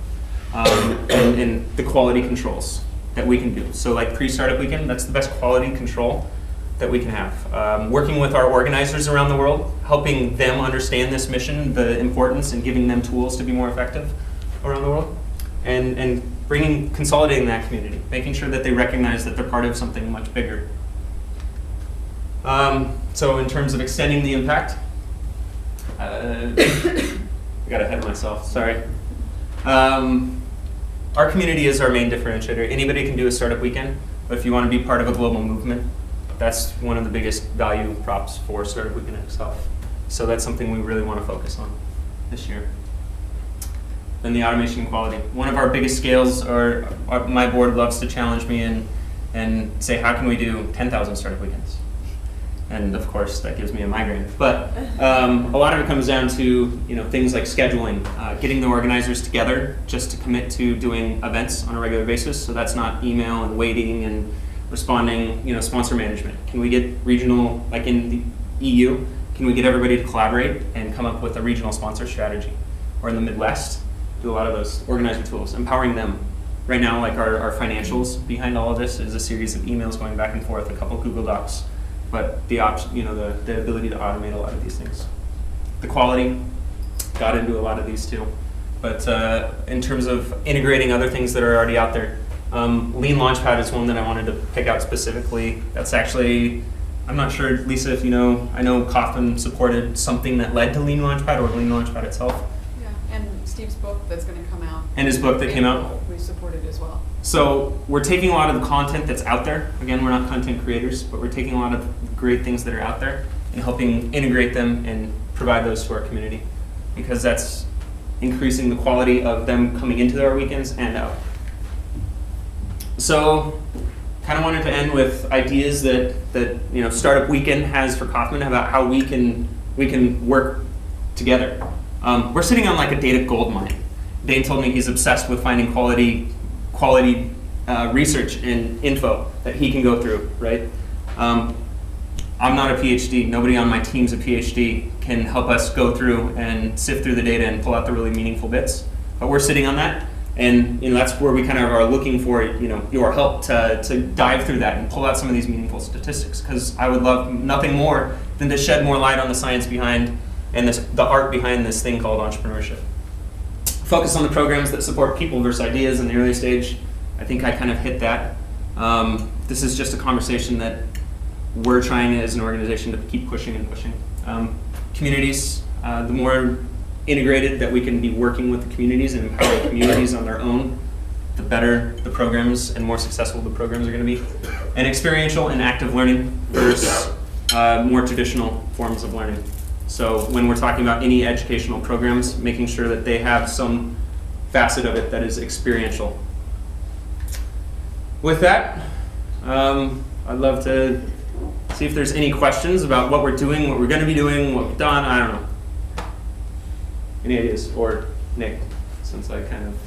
and the quality controls that we can do. So like pre-Startup Weekend, that's the best quality control that we can have. Working with our organizers around the world, helping them understand this mission, the importance, and giving them tools to be more effective around the world, and consolidating that community, making sure that they recognize that they're part of something much bigger. So in terms of extending the impact, I got ahead of myself, sorry. Our community is our main differentiator. Anybody can do a startup weekend, but if you want to be part of a global movement, that's one of the biggest value props for Startup Weekend itself. So that's something we really want to focus on this year. Then the automation and quality. One of our biggest scales, my board loves to challenge me and say, how can we do 10,000 startup weekends? And of course, that gives me a migraine. But a lot of it comes down to things like scheduling, getting the organizers together just to commit to doing events on a regular basis. So that's not email and waiting and responding, sponsor management. Can we get regional, like in the EU, can we get everybody to collaborate and come up with a regional sponsor strategy? Or in the Midwest, do a lot of those organizer tools, empowering them. Right now, like our financials behind all of this is a series of emails going back and forth, a couple Google Docs, but the ability to automate a lot of these things. The quality, got into a lot of these too. But in terms of integrating other things that are already out there, Lean Launchpad is one that I wanted to pick out specifically. That's actually, I'm not sure, Lisa, if you know, I know Kauffman supported something that led to Lean Launchpad or Lean Launchpad itself. Yeah, and Steve's book that's going to come out. And his book that came out. We supported as well. So we're taking a lot of the content that's out there. Again, we're not content creators, but we're taking a lot of great things that are out there and helping integrate them and provide those to our community, because that's increasing the quality of them coming into our weekends and out. So kind of wanted to end with ideas that Startup Weekend has for Kauffman about how we can work together. We're sitting on like a data gold mine. Dane told me he's obsessed with finding quality research and info that he can go through, right? I'm not a PhD. Nobody on my team's a PhD, can help us go through and sift through the data and pull out the really meaningful bits. But we're sitting on that, and that's where we kind of are looking for your help to dive through that and pull out some of these meaningful statistics. Because I would love nothing more than to shed more light on the science behind and the art behind this thing called entrepreneurship. Focus on the programs that support people versus ideas in the early stage. I think I kind of hit that. This is just a conversation that we're trying as an organization to keep pushing and pushing. Communities, the more integrated that we can be working with the communities and empower the communities on their own, the better the programs and more successful the programs are going to be. And experiential and active learning versus more traditional forms of learning. So when we're talking about any educational programs, making sure that they have some facet of it that is experiential. With that, I'd love to see if there's any questions about what we're doing, what we're going to be doing, what we've done. I don't know. Any ideas? Or Nick, since I kind of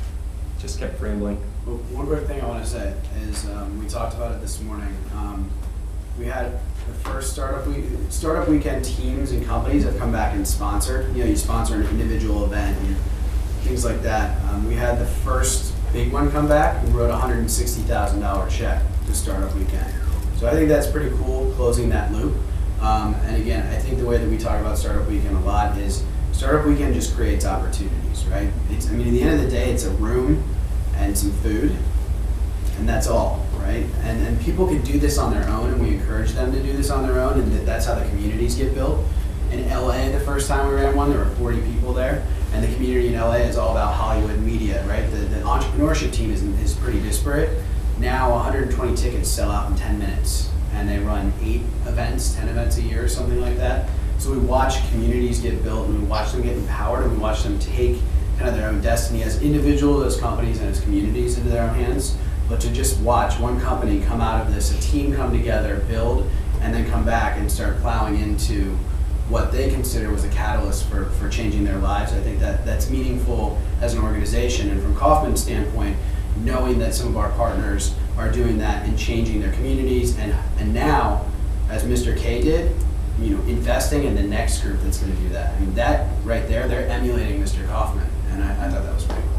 just kept rambling. Well, one quick thing I want to say is we talked about it this morning. We had the first startup weekend teams and companies have come back and sponsored. You sponsor an individual event and things like that. We had the first big one come back and wrote a $160,000 check to Startup Weekend. So I think that's pretty cool, closing that loop. And again, I think the way that we talk about Startup Weekend a lot is Startup Weekend just creates opportunities, right? At the end of the day, it's a room and some food, and that's all, right? And people can do this on their own, and we encourage them to do this on their own, and that's how the communities get built. In LA, the first time we ran one, there were 40 people there, and the community in LA is all about Hollywood media, right? The entrepreneurship team is pretty disparate. Now 120 tickets sell out in 10 minutes, and they run 10 events a year, something like that. So we watch communities get built, and we watch them get empowered, and we watch them take kind of their own destiny as individuals, as companies, and as communities into their own hands. But to just watch one company come out of this, a team come together, build, and then come back and start plowing into what they consider was a catalyst for changing their lives. I think that's meaningful as an organization. And from Kauffman's standpoint, knowing that some of our partners are doing that and changing their communities, and now, as Mr. K did, investing in the next group that's going to do that. I mean, that right there, they're emulating Mr. Kauffman, and I thought that was pretty cool.